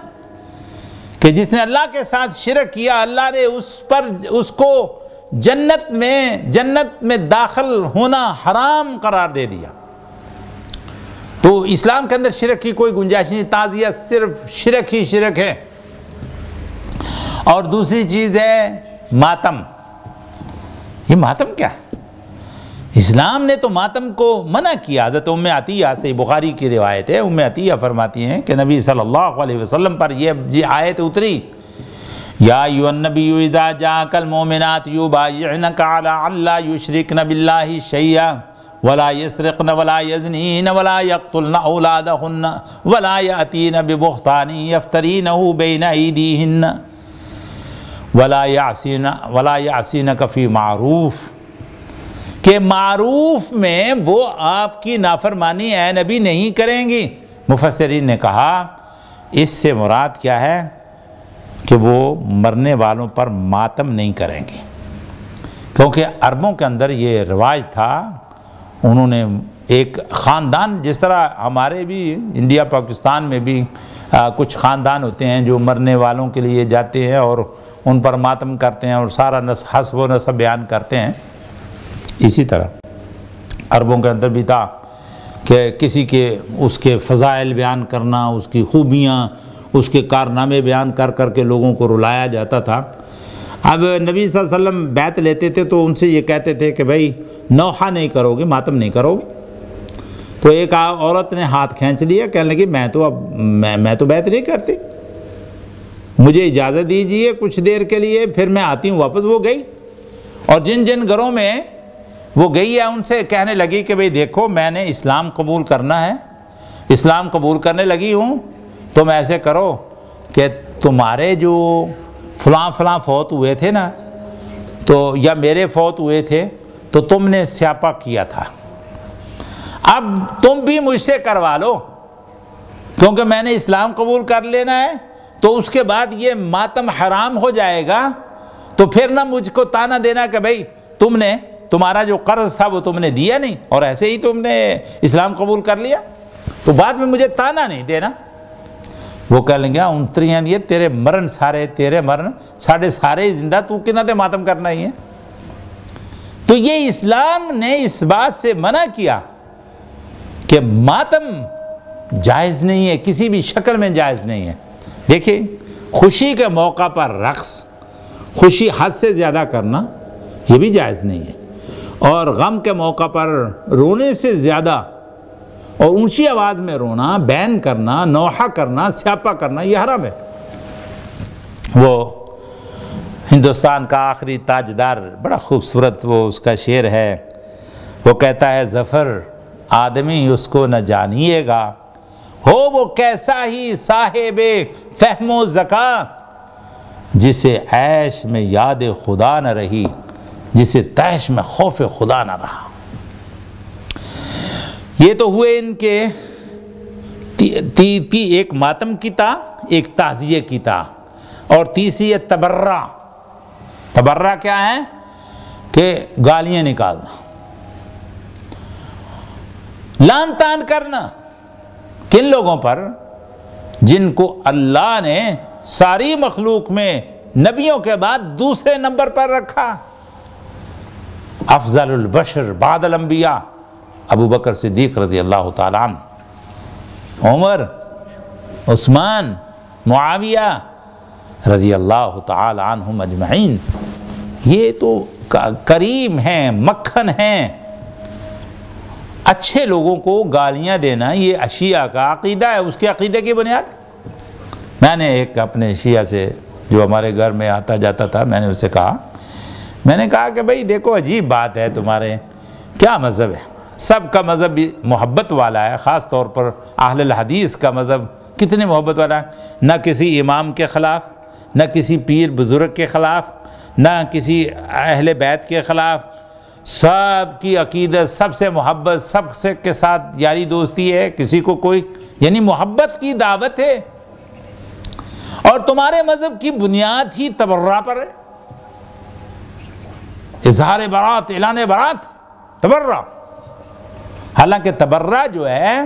کہ جس نے اللہ کے ساتھ شرک کیا اللہ نے اس کو جنت میں داخل ہونا حرام قرار دے دیا۔ تو اسلام کے اندر شرک کی کوئی گنجائش نہیں، تعزیہ صرف شرک ہی شرک ہے۔ اور دوسری چیز ہے ماتم۔ یہ ماتم کیا ہے؟ اسلام نے تو ماتم کو منع کیا۔ حضرت ام عطیہ سے بخاری کی روایت ہے، ام عطیہ فرماتی ہیں کہ نبی صلی اللہ علیہ وسلم پر یہ آیت اتری، یا ایھا النبی اذا جاءک المؤمنات یبایعنک علی ان لا یشرکن باللہ شیئا ولا یسرقن ولا یزنین ولا یقتلن اولادہن ولا یأتین ببہتان یفترینہ بین ایدیہن ولا یعصینک فی معروف، کہ معروف میں وہ آپ کی نافرمانی اے نبی نہیں کریں گی۔ مفسرین نے کہا اس سے مراد کیا ہے کہ وہ مرنے والوں پر ماتم نہیں کریں گے، کیونکہ عربوں کے اندر یہ رواج تھا، انہوں نے ایک خاندان، جس طرح ہمارے بھی انڈیا پاکستان میں بھی کچھ خاندان ہوتے ہیں جو مرنے والوں کے لیے جاتے ہیں اور ان پر ماتم کرتے ہیں اور سارا حسب و نسب بیان کرتے ہیں، اسی طرح عربوں کے اندر بھی تھا کہ کسی کے اس کے فضائل بیان کرنا، اس کی خوبیاں، اس کے کارنامے بیان کر کے لوگوں کو رلایا جاتا تھا۔ اب نبی صلی اللہ علیہ وسلم بیعت لیتے تھے تو ان سے یہ کہتے تھے کہ بھائی نوحہ نہیں کرو گے، ماتم نہیں کرو گے۔ تو ایک عورت نے ہاتھ کھینچ لیا، کہنے لگی میں تو بیعت نہیں کرتی، مجھے اجازت دیجیے کچھ دیر کے لیے، پھر میں آتی ہوں واپس۔ وہ گئی، اور جن گھروں میں وہ گئی ہے ان سے کہنے لگی کہ بھئی دیکھو میں نے اسلام قبول کرنا ہے، اسلام قبول کرنے لگی ہوں، تم ایسے کرو کہ تمہارے جو فلاں فوت ہوئے تھے نا، تو یا میرے فوت ہوئے تھے تو تم نے سیاپا کیا تھا، اب تم بھی مجھ سے کروا لو، کیونکہ میں نے اسلام قبول کر لینا ہے، تو اس کے بعد یہ ماتم حرام ہو جائے گا، تو پھر نہ مجھ کو تانا دینا کہ بھئی تمہارا جو قرض تھا وہ تم نے دیا نہیں اور ایسے ہی تم نے اسلام قبول کر لیا، تو بعد میں مجھے تانا نہیں دینا۔ وہ کہہ لیں گے انتریاں یہ تیرے مرن ساڑھے سارے زندہ، تو کنا تے ماتم کرنا ہی ہے۔ تو یہ اسلام نے اس بات سے منع کیا کہ ماتم جائز نہیں ہے، کسی بھی شکل میں جائز نہیں ہے۔ دیکھیں خوشی کے موقع پر رقص، خوشی حد سے زیادہ کرنا، یہ بھی جائز نہیں ہے۔ اور غم کے موقع پر رونے سے زیادہ اور اونچی آواز میں رونا، بین کرنا، نوحہ کرنا، سیاپا کرنا، یہ حرام ہے۔ وہ ہندوستان کا آخری تاجدار، بڑا خوبصورت وہ اس کا شعر ہے، وہ کہتا ہے ظفر آدمی اس کو نہ جانیے گا، ہو وہ کیسا ہی صاحب فہم و ذکا، جسے عیش میں یاد خدا نہ رہی، جسے تیش میں خوف خدا نہ رہا۔ یہ تو ہوئے ان کے ایک ماتم کی تا، ایک تعزیے کی تا، اور تیسری ہے تبرہ۔ تبرہ کیا ہے؟ کہ گالیاں نکالنا، لان تان کرنا، کن لوگوں پر؟ جن کو اللہ نے ساری مخلوق میں نبیوں کے بعد دوسرے نمبر پر رکھا۔ افضل البشر بعد الانبیاء ابو بکر صدیق رضی اللہ تعالیٰ عنہ، عمر، عثمان، معاویہ رضی اللہ تعالیٰ عنہم اجمعین، یہ تو کریم ہیں، مکھن ہیں۔ اچھے لوگوں کو گالیاں دینا یہ اشیعہ کا عقیدہ ہے، اس کے عقیدے کی بنیاد۔ میں نے ایک اپنے شیعہ سے جو ہمارے گھر میں آتا جاتا تھا، میں نے اسے کہا، میں نے کہا کہ بھئی دیکھو عجیب بات ہے، تمہارے کیا مذہب ہے؟ سب کا مذہب محبت والا ہے، خاص طور پر اہل الحدیث کا مذہب کتنے محبت والا ہے، نہ کسی امام کے خلاف، نہ کسی پیر بزرگ کے خلاف، نہ کسی اہل بیت کے خلاف، سب کی عقیدت، سب سے محبت، سب سے کے ساتھ یاری دوستی ہے، کسی کو کوئی یعنی محبت کی دعوت ہے۔ اور تمہارے مذہب کی بنیاد ہی تبرہ پر ہے، اظہار برات، اعلان برات، تبرہ۔ حالانکہ تبرہ جو ہے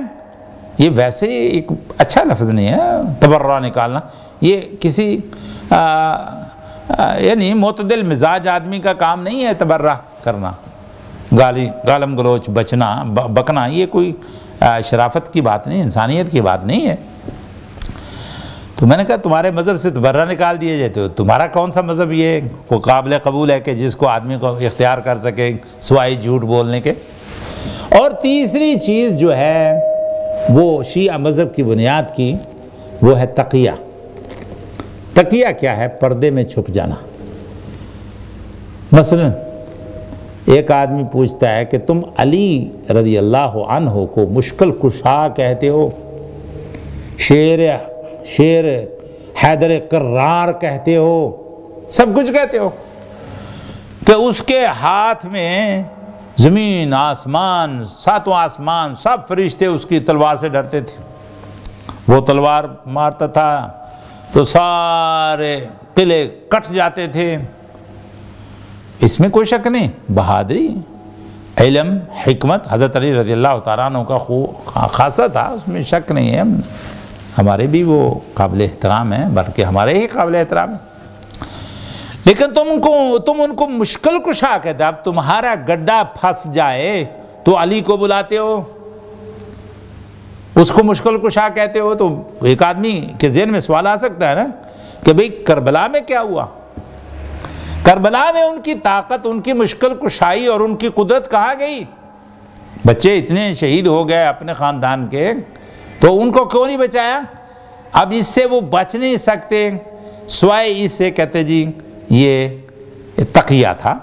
یہ ویسے ایک اچھا لفظ نہیں ہے، تبرہ نکالنا، یہ کسی یعنی معتدل مزاج آدمی کا کام نہیں ہے تبرہ کرنا، گالم گلوچ بکنا، یہ کوئی شرافت کی بات نہیں، انسانیت کی بات نہیں ہے۔ تو میں نے کہا تمہارے مذہب سے تبرہ نکال دیے جاتے ہو، تمہارا کون سا مذہب یہ کو قابل قبول ہے کہ جس کو آدمی کو اختیار کر سکے سوائے جھوٹ بولنے کے؟ اور تیسری چیز جو ہے وہ شیعہ مذہب کی بنیاد کی، وہ ہے تقیہ۔ تقیہ کیا ہے؟ پردے میں چھپ جانا۔ مثلا ایک آدمی پوچھتا ہے کہ تم علی رضی اللہ عنہ کو مشکل کشا کہتے ہو، شیر حیدر کرار کہتے ہو، سب کچھ کہتے ہو، کہ اس کے ہاتھ میں زمین آسمان، ساتوں آسمان، سب فرشتے اس کی تلوار سے ڈرتے تھے، وہ تلوار مارتا تھا تو سارے قلعے کٹ جاتے تھے۔ اس میں کوئی شک نہیں، بہادری، علم، حکمت حضرت علی رضی اللہ تعالیٰ عنہ کا خاصہ تھا، اس میں شک نہیں ہے، ہمارے بھی وہ قابل احترام ہیں، بلکہ ہمارے ہی قابل احترام ہیں۔ لیکن تم ان کو مشکل کشا کہتے، اب تمہارا گڈھا پھنس جائے تو علی کو بلاتے ہو، اس کو مشکل کشا کہتے ہو، تو ایک آدمی کے ذہن میں سوال آ سکتا ہے نا کہ بھئی کربلا میں کیا ہوا؟ کربلا میں ان کی طاقت، ان کی مشکل کشائی اور ان کی قدرت کہاں گئی؟ بچے اتنے شہید ہو گئے اپنے خاندان کے، تو ان کو کیوں نہیں بچایا؟ اب اس سے وہ بچ نہیں سکتے سوائے اس سے کہتے جی یہ تقیہ تھا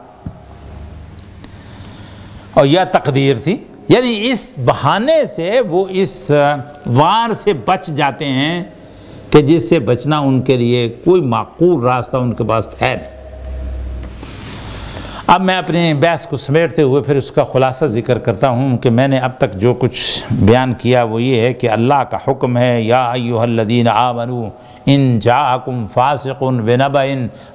اور یا تقدیر تھی، یعنی اس بہانے سے وہ اس وار سے بچ جاتے ہیں کہ جس سے بچنا ان کے لیے کوئی معقول راستہ ان کے پاس ہے نہیں۔ اب میں اپنی بحث کو سمیٹتے ہوئے پھر اس کا خلاصہ ذکر کرتا ہوں کہ میں نے اب تک جو کچھ بیان کیا وہ یہ ہے کہ اللہ کا حکم ہے، یا ایھا الذین آمنوا ان جاءکم فاسق بنبأ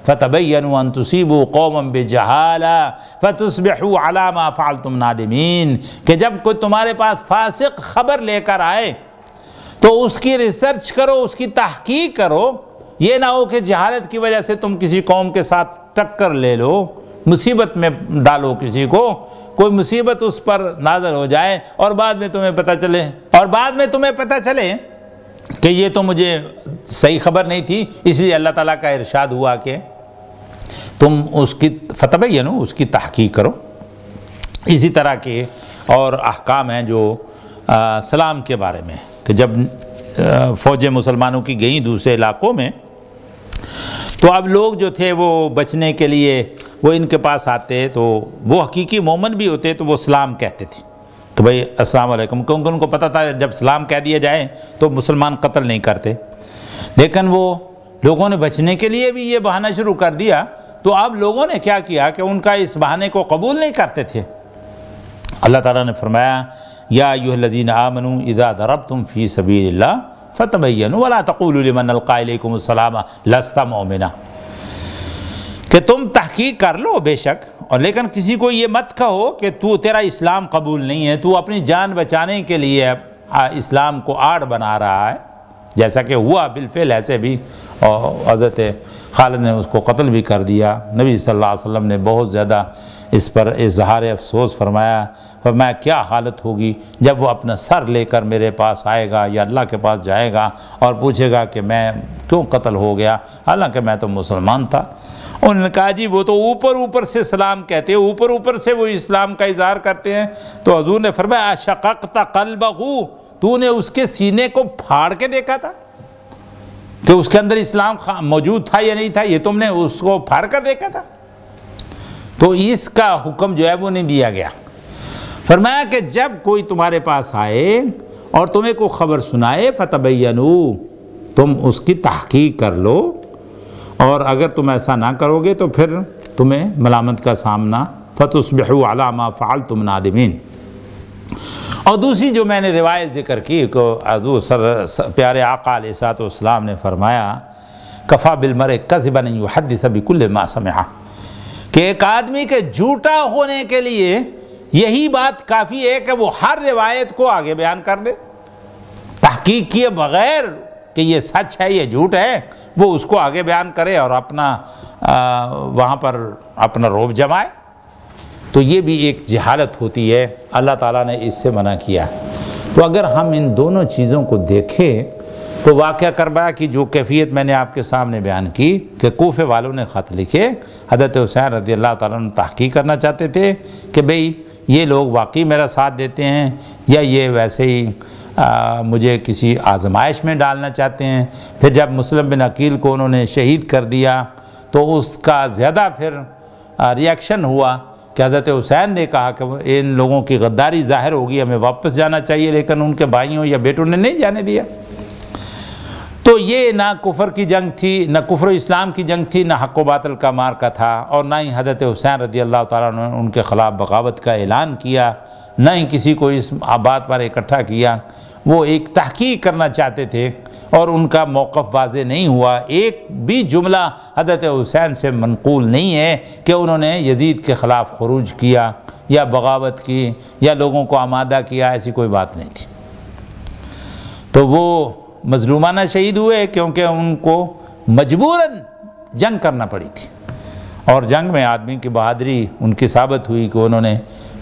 فتبینوا ان تصیبوا قوما بجہالہ فتصبحوا علی ما فعلتم نادمین، کہ جب کوئی تمہارے پاس فاسق خبر لے کر آئے تو اس کی ریسرچ کرو، اس کی تحقیق کرو، یہ نہ ہو کہ جہالت کی وجہ سے تم کسی قوم کے ساتھ ٹکر لے لو، مصیبت میں ڈالو کسی کو، کوئی مصیبت اس پر نازل ہو جائے اور بعد میں تمہیں پتہ چلے کہ یہ تو مجھے صحیح خبر نہیں تھی، اس لیے اللہ تعالیٰ کا ارشاد ہوا کہ تم اس کی فتبینوا، اس کی تحقیق کرو۔ اسی طرح کے اور احکام ہیں جو سلام کے بارے میں، کہ جب فوجیں مسلمانوں کی گئیں دوسرے علاقوں میں تو اب لوگ جو تھے وہ بچنے کے لیے وہ ان کے پاس آتے، تو وہ حقیقی مومن بھی ہوتے تو وہ سلام کہتے تھے کہ بھائی السلام علیکم، کیونکہ ان کو پتہ تھا جب سلام کہہ دیا جائے تو مسلمان قتل نہیں کرتے۔ لیکن وہ لوگوں نے بچنے کے لیے بھی یہ بہانہ شروع کر دیا، تو اب لوگوں نے کیا کیا کہ ان کا اس بہانے کو قبول نہیں کرتے تھے۔ اللہ تعالیٰ نے فرمایا یا ایھا الذین آمنوا اذا ضربتم فی سبیل اللہ فتبینوا ولا تقولوا لمن القی الیکم السلام لست مؤمنا، کہ تم تحقیق کر لو بے شک، اور لیکن کسی کو یہ مت کہو کہ تیرا اسلام قبول نہیں ہے، تو اپنی جان بچانے کے لیے اسلام کو آڑ بنا رہا ہے، جیسا کہ ہوا بالفعل ایسے بھی، اور حضرت خالد نے اس کو قتل بھی کر دیا۔ نبی صلی اللہ علیہ وسلم نے بہت زیادہ اس پر اظہار افسوس فرمایا کیا حالت ہوگی جب وہ اپنا سر لے کر میرے پاس آئے گا یا اللہ کے پاس جائے گا اور پوچھے گا کہ میں کیوں قتل ہو گیا، حالانکہ میں تو مسلمان تھا۔ انہوں نے کہا جی وہ تو اوپر سے سلام کہتے ہیں، اوپر سے وہ اسلام کا اظہار کرتے ہیں۔ تو حضور نے فرمایا اشققت قلبہ، تو نے اس کے سینے کو پھاڑ کے دیکھا تھا کہ اس کے اندر اسلام موجود تھا یا نہیں تھا، یہ تم نے اس کو پھاڑ کر دیکھا تھا؟ تو اس کا حکم جو ہے وہ نہیں دیا گیا۔ فرمایا کہ جب کوئی تمہارے پاس آئے اور تمہیں کوئی خبر سنائے فتبینوا، تم اس کی تحقیق کر لو، اور اگر تم ایسا نہ کرو گے تو پھر تمہیں ملامت کا سامنا فتصبحوا علی ما فعلتم نادمین۔ اور دوسری جو میں نے روایت ذکر کی کہ حضور پیارے آقا علیہ الصلوۃ والسلام نے فرمایا کفا بالمرء کذبا ان یحدث بکل ما سمع، کہ ایک آدمی کے جھوٹا ہونے کے لیے یہی بات کافی ہے کہ وہ ہر روایت کو آگے بیان کر دے، تحقیق کیے بغیر کہ یہ سچ ہے یہ جھوٹ ہے، وہ اس کو آگے بیان کرے اور اپنا وہاں پر اپنا روب جمائے۔ تو یہ بھی ایک جہالت ہوتی ہے، اللہ تعالیٰ نے اس سے منع کیا۔ تو اگر ہم ان دونوں چیزوں کو دیکھیں تو واقعہ کربلا کی جو کیفیت میں نے آپ کے سامنے بیان کی کہ کوفے والوں نے خط لکھے، حضرت حسین رضی اللہ تعالیٰ عنہ تحقیق کرنا چاہتے تھے کہ بھئی یہ لوگ واقعی میرا ساتھ دیتے ہیں یا یہ ویسے ہی مجھے کسی آزمائش میں ڈالنا چاہتے ہیں۔ پھر جب مسلم بن عقیل کو انہوں نے شہید کر دیا تو اس کا زیادہ پھر ریاکشن ہوا کہ حضرت حسین نے کہا کہ ان لوگوں کی غداری ظاہر ہوگی، ہمیں واپس جانا چاہیے، لیکن ان کے بھائیوں یا بیٹوں نے نہیں جانے دیا۔ تو یہ نہ کفر کی جنگ تھی، نہ کفر و اسلام کی جنگ تھی، نہ حق و باطل کا مارکا تھا، اور نہ ہی حضرت حسین رضی اللہ تعالیٰ عنہ نے ان کے خلاف بغاوت کا اعلان کیا، نہ ہی کسی کو اس بات پر اکٹھا کیا۔ وہ ایک تحقیق کرنا چاہتے تھے اور ان کا موقف واضح نہیں ہوا۔ ایک بھی جملہ حضرت حسین سے منقول نہیں ہے کہ انہوں نے یزید کے خلاف خروج کیا یا بغاوت کی یا لوگوں کو آمادہ کیا، ایسی کوئی بات نہیں تھی۔ تو وہ مظلومانہ شہید ہوئے کیونکہ ان کو مجبوراً جنگ کرنا پڑی تھی، اور جنگ میں آدمی کی بہادری ان کی ثابت ہوئی کہ انہوں نے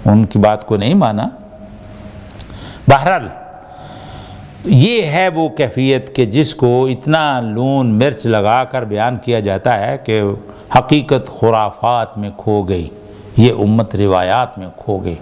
ان کی بات کو نہیں مانا۔ بہرحال یہ ہے وہ کیفیت کہ جس کو اتنا لون مرچ لگا کر بیان کیا جاتا ہے کہ حقیقت خرافات میں کھو گئی، یہ امت روایات میں کھو گئی۔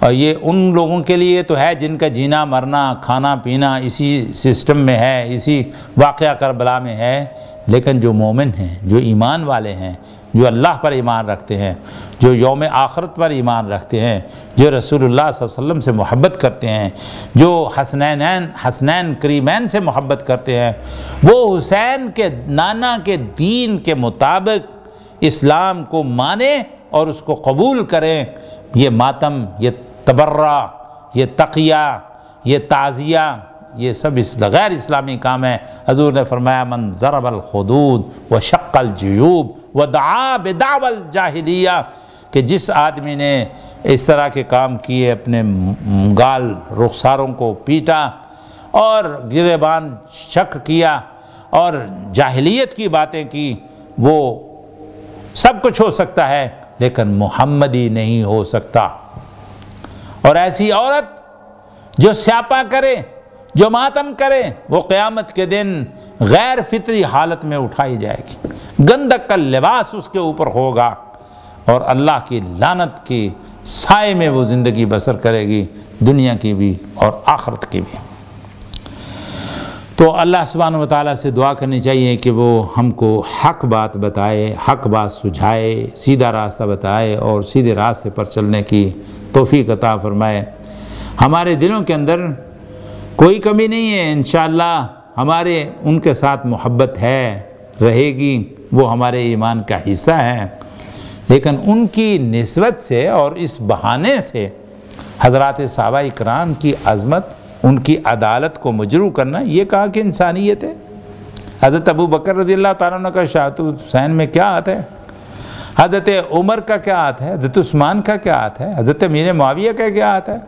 اور یہ ان لوگوں کے لیے تو ہے جن کا جینا مرنا کھانا پینا اسی سسٹم میں ہے، اسی واقعہ کربلا میں ہے، لیکن جو مومن ہیں، جو ایمان والے ہیں، جو اللہ پر ایمان رکھتے ہیں، جو یوم آخرت پر ایمان رکھتے ہیں، جو رسول اللہ صلی اللہ علیہ وسلم سے محبت کرتے ہیں، جو حسنین کریمین سے محبت کرتے ہیں، وہ حسین کے نانا کے دین کے مطابق اسلام کو مانیں اور اس کو قبول کریں۔ یہ ماتم، یہ تبرہ، یہ تقیہ، یہ تعزیہ، یہ سب غیر اسلامی کام ہے۔ حضور نے فرمایا من ضرب الخدود وشق الجیوب ودعا بدعوى الجاہلیہ، کہ جس آدمی نے اس طرح کے کام کیے، اپنے گال رخساروں کو پیٹا اور گریبان شق کیا اور جاہلیت کی باتیں کی، وہ سب کچھ ہو سکتا ہے لیکن محمدی نہیں ہو سکتا۔ اور ایسی عورت جو سیاپا کرے، جو ماتم کرے، وہ قیامت کے دن غیر فطری حالت میں اٹھائی جائے گی۔ گندک کا لباس اس کے اوپر ہوگا، اور اللہ کی لعنت کے سائے میں وہ زندگی بسر کرے گی، دنیا کی بھی اور آخرت کی بھی۔ تو اللہ سبحانہ و تعالیٰ سے دعا کرنی چاہیے کہ وہ ہم کو حق بات بتائے، حق بات سجھائے، سیدھا راستہ بتائے اور سیدھے راستے پر چلنے کی توفیق عطا فرمائے۔ ہمارے دلوں کے اندر کوئی کمی نہیں ہے، انشاءاللہ ہمارے ان کے ساتھ محبت ہے، رہے گی، وہ ہمارے ایمان کا حصہ ہے، لیکن ان کی نسبت سے اور اس بہانے سے حضرات صحابہ اکرام کی عظمت، ان کی عدالت کو مجروح کرنا، یہ کہا کہ انسانیت ہے۔ حضرت ابو بکر رضی اللہ تعالیٰ عنہ کا شہادت حسین میں کیا ہاتھ ہے؟ حضرت عمر کا کیا ہاتھ ہے؟ حضرت عثمان کا کیا ہاتھ ہے؟ حضرت امیر معاویہ کا کیا ہاتھ ہے؟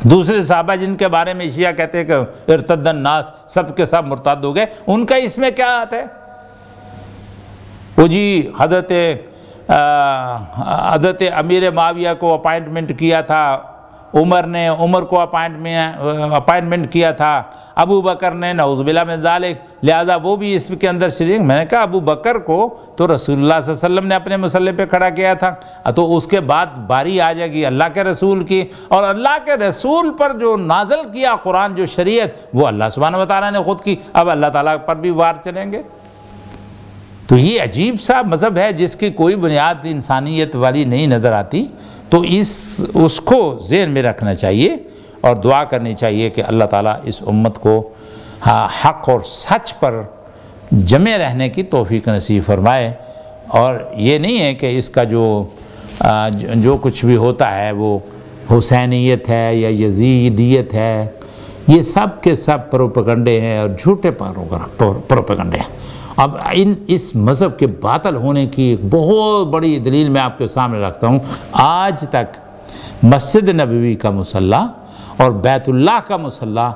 دوسرے صحابہ جن کے بارے میں شیعہ کہتے ہیں کہ ارتد الناس، سب کے سب مرتد ہو گئے، ان کا اس میں کیا ہاتھ ہے؟ وہ جی حضرت امیر معاویہ کو اپائنٹمنٹ کیا تھا عمر نے، عمر کو اپائنٹمنٹ کیا تھا ابو بکر نے، نعوذ باللہ من ذالک، لہذا وہ بھی اس کے اندر شریک۔ میں نے کہا ابو بکر کو تو رسول اللہ صلی اللہ علیہ وسلم نے اپنے مسلح پہ کھڑا کیا تھا، تو اس کے بعد باری آ جائے گی اللہ کے رسول کی، اور اللہ کے رسول پر جو نازل کیا قرآن، جو شریعت، وہ اللہ سبحانہ و تعالیٰ نے خود کی، اب اللہ تعالیٰ پر بھی وار چلیں گے۔ تو یہ عجیب سا مذہب ہے جس کی کوئی بنیاد انسانیت والی نہیں نظر آتی۔ تو اس کو ذہن میں رکھنا چاہیے اور دعا کرنی چاہیے کہ اللہ تعالیٰ اس امت کو حق اور سچ پر جمع رہنے کی توفیق نصیب فرمائے، اور یہ نہیں ہے کہ اس کا جو کچھ بھی ہوتا ہے وہ حسینیت ہے یا یزیدیت ہے، یہ سب کے سب پروپیگنڈے ہیں اور جھوٹے پروپیگنڈے ہیں۔ اب اس مذہب کے باطل ہونے کی ایک بہت بڑی دلیل میں آپ کے سامنے رکھتا ہوں۔ آج تک مسجد نبوی کا مصلی اور بیت اللہ کا مصلی،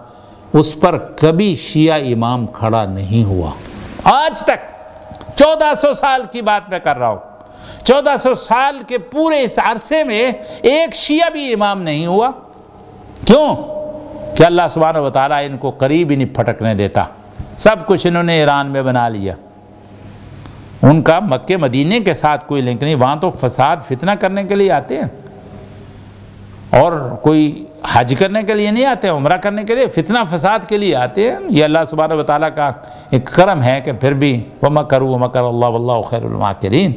اس پر کبھی شیعہ امام کھڑا نہیں ہوا، آج تک۔ 1400 سال کی بات میں کر رہا ہوں، 1400 سال کے پورے اس عرصے میں ایک شیعہ بھی امام نہیں ہوا۔ کیوں؟ کہ اللہ سبحانہ و تعالیٰ ان کو قریب ہی نہیں پھٹکنے دیتا۔ سب کچھ انہوں نے ایران میں بنا لیا، ان کا مکہ مدینے کے ساتھ کوئی لنک نہیں۔ وہاں تو فساد فتنہ کرنے کے لیے آتے ہیں، اور کوئی حج کرنے کے لیے نہیں آتے، عمرہ کرنے کے لیے، فتنہ فساد کے لیے آتے ہیں۔ یہ اللہ سبحانہ و تعالیٰ کا ایک کرم ہے کہ پھر بھی وَمَكَرُوا وَمَكَرَ اللَّهُ وَاللَّهُ خَيْرُ الْمَاكِرِينَ۔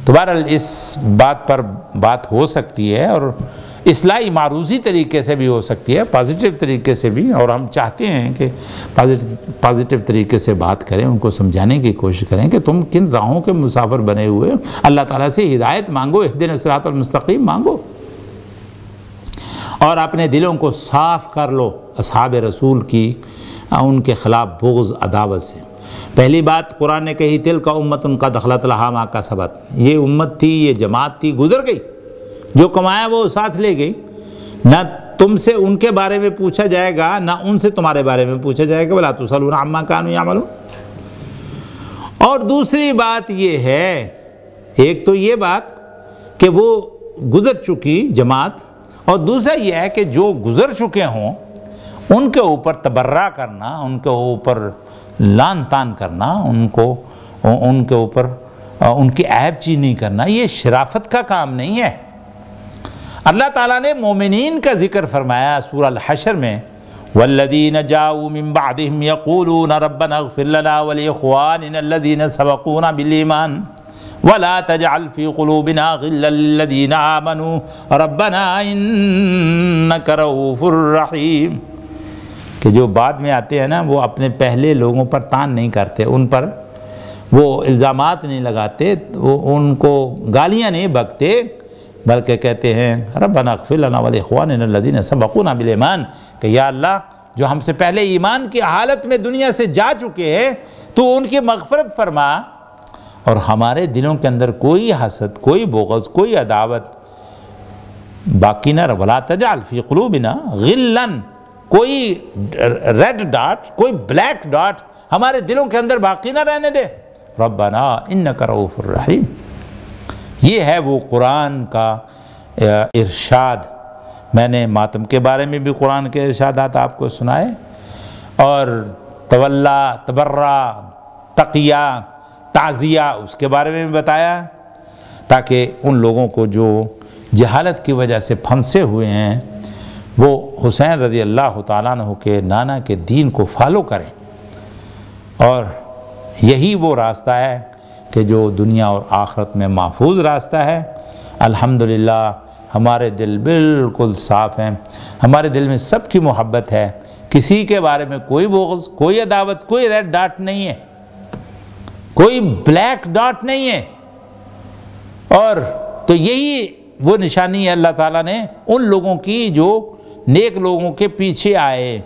تو بہرحال اس بات پر بات ہو سکتی ہے، اور اصلاحی معروضی طریقے سے بھی ہو سکتی ہے، پازیٹیو طریقے سے بھی، اور ہم چاہتے ہیں کہ پازیٹیو طریقے سے بات کریں، ان کو سمجھانے کی کوشش کریں کہ تم کن راہوں کے مسافر بنے ہوئے، اللہ تعالیٰ سے ہدایت مانگو، اہدنا الصراط المستقیم مانگو، اور اپنے دلوں کو صاف کر لو اصحاب رسول کی ان کے خلاف بغض عداوت سے۔ پہلی بات قرآن نے کہی تلک امۃ قد خلت لہا ما کسبت، یہ امت تھی، یہ جماعت تھی، گزر گئی، جو کمایا وہ ساتھ لے گئی، نہ تم سے ان کے بارے میں پوچھا جائے گا، نہ ان سے تمہارے بارے میں پوچھا جائے گا، وَلَا تُسْأَلُونَ عَمَّا كَانُوا يَعْمَلُونَ۔ اور دوسری بات یہ ہے، ایک تو یہ بات کہ وہ گزر چکی جماعت، اور دوسرا یہ ہے کہ جو گزر چکے ہوں ان کے اوپر تبرہ کرنا، ان کے اوپر لان تان کرنا، ان کے اوپر ان کی عیب چینی کرنا، یہ شرافت کا کام نہیں ہے۔ اللہ تعالیٰ نے مومنین کا ذکر فرمایا سورہ الحشر میں، وَالَّذِينَ جَاءُوا مِن بَعْدِهِمْ يَقُولُونَ رَبَّنَا اغْفِرْ لَنَا وَلِإِخْوَانِنَا الَّذِينَ سَبَقُونَا بِالْإِيمَانِ وَلَا تَجْعَلْ فِي قُلُوبِنَا غِلًّا لِّلَّذِينَ آمَنُوا رَبَّنَا إِنَّكَ رَءُوفٌ رَحِيمٌ، کہ جو بعد میں آتے ہیں نا، وہ اپنے پہلے لوگوں پر تان نہیں کرتے، ان پر وہ الزامات نہیں لگاتے، وہ ان کو گالیاں نہیں بکتے، بلکہ کہتے ہیں ربنا اغفر لنا ولاخواننا الذین سبقونا بالایمان، کہ یا اللہ جو ہم سے پہلے ایمان کی حالت میں دنیا سے جا چکے ہیں تو ان کی مغفرت فرما، اور ہمارے دلوں کے اندر کوئی حسد، کوئی بغض، کوئی عداوت باقی نہ رہے، ولا تجعل فی قلوبنا غلا، کوئی ریڈ ڈاٹ، کوئی بلیک ڈاٹ ہمارے دلوں کے اندر باقی نہ رہنے دے، ربنا انک رؤوف الرحیم۔ یہ ہے وہ قرآن کا ارشاد۔ میں نے ماتم کے بارے میں بھی قرآن کے ارشادات آپ کو سنائے، اور تولا، تبرہ، تقیہ، تعزیہ اس کے بارے میں بھی بتایا، تاکہ ان لوگوں کو جو جہالت کی وجہ سے پھنسے ہوئے ہیں وہ حسین رضی اللہ تعالیٰ عنہ کے نانا کے دین کو فالو کریں، اور یہی وہ راستہ ہے کہ جو دنیا اور آخرت میں محفوظ راستہ ہے۔ الحمدللہ ہمارے دل بالکل صاف ہیں، ہمارے دل میں سب کی محبت ہے، کسی کے بارے میں کوئی بغض، کوئی عداوت، کوئی ریڈ ڈاٹ نہیں ہے، کوئی بلیک ڈاٹ نہیں ہے۔ اور تو یہی وہ نشانی ہے اللہ تعالیٰ نے ان لوگوں کی جو نیک لوگوں کے پیچھے آئے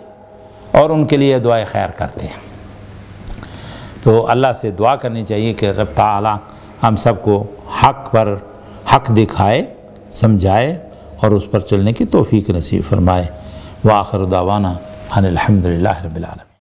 اور ان کے لیے دعائے خیر کرتے ہیں۔ تو اللہ سے دعا کرنی چاہیے کہ رب تعالیٰ ہم سب کو حق پر حق دکھائے، سمجھائے اور اس پر چلنے کی توفیق نصیب فرمائے۔ وآخر دعوانا ان الحمدللہ رب العالمین۔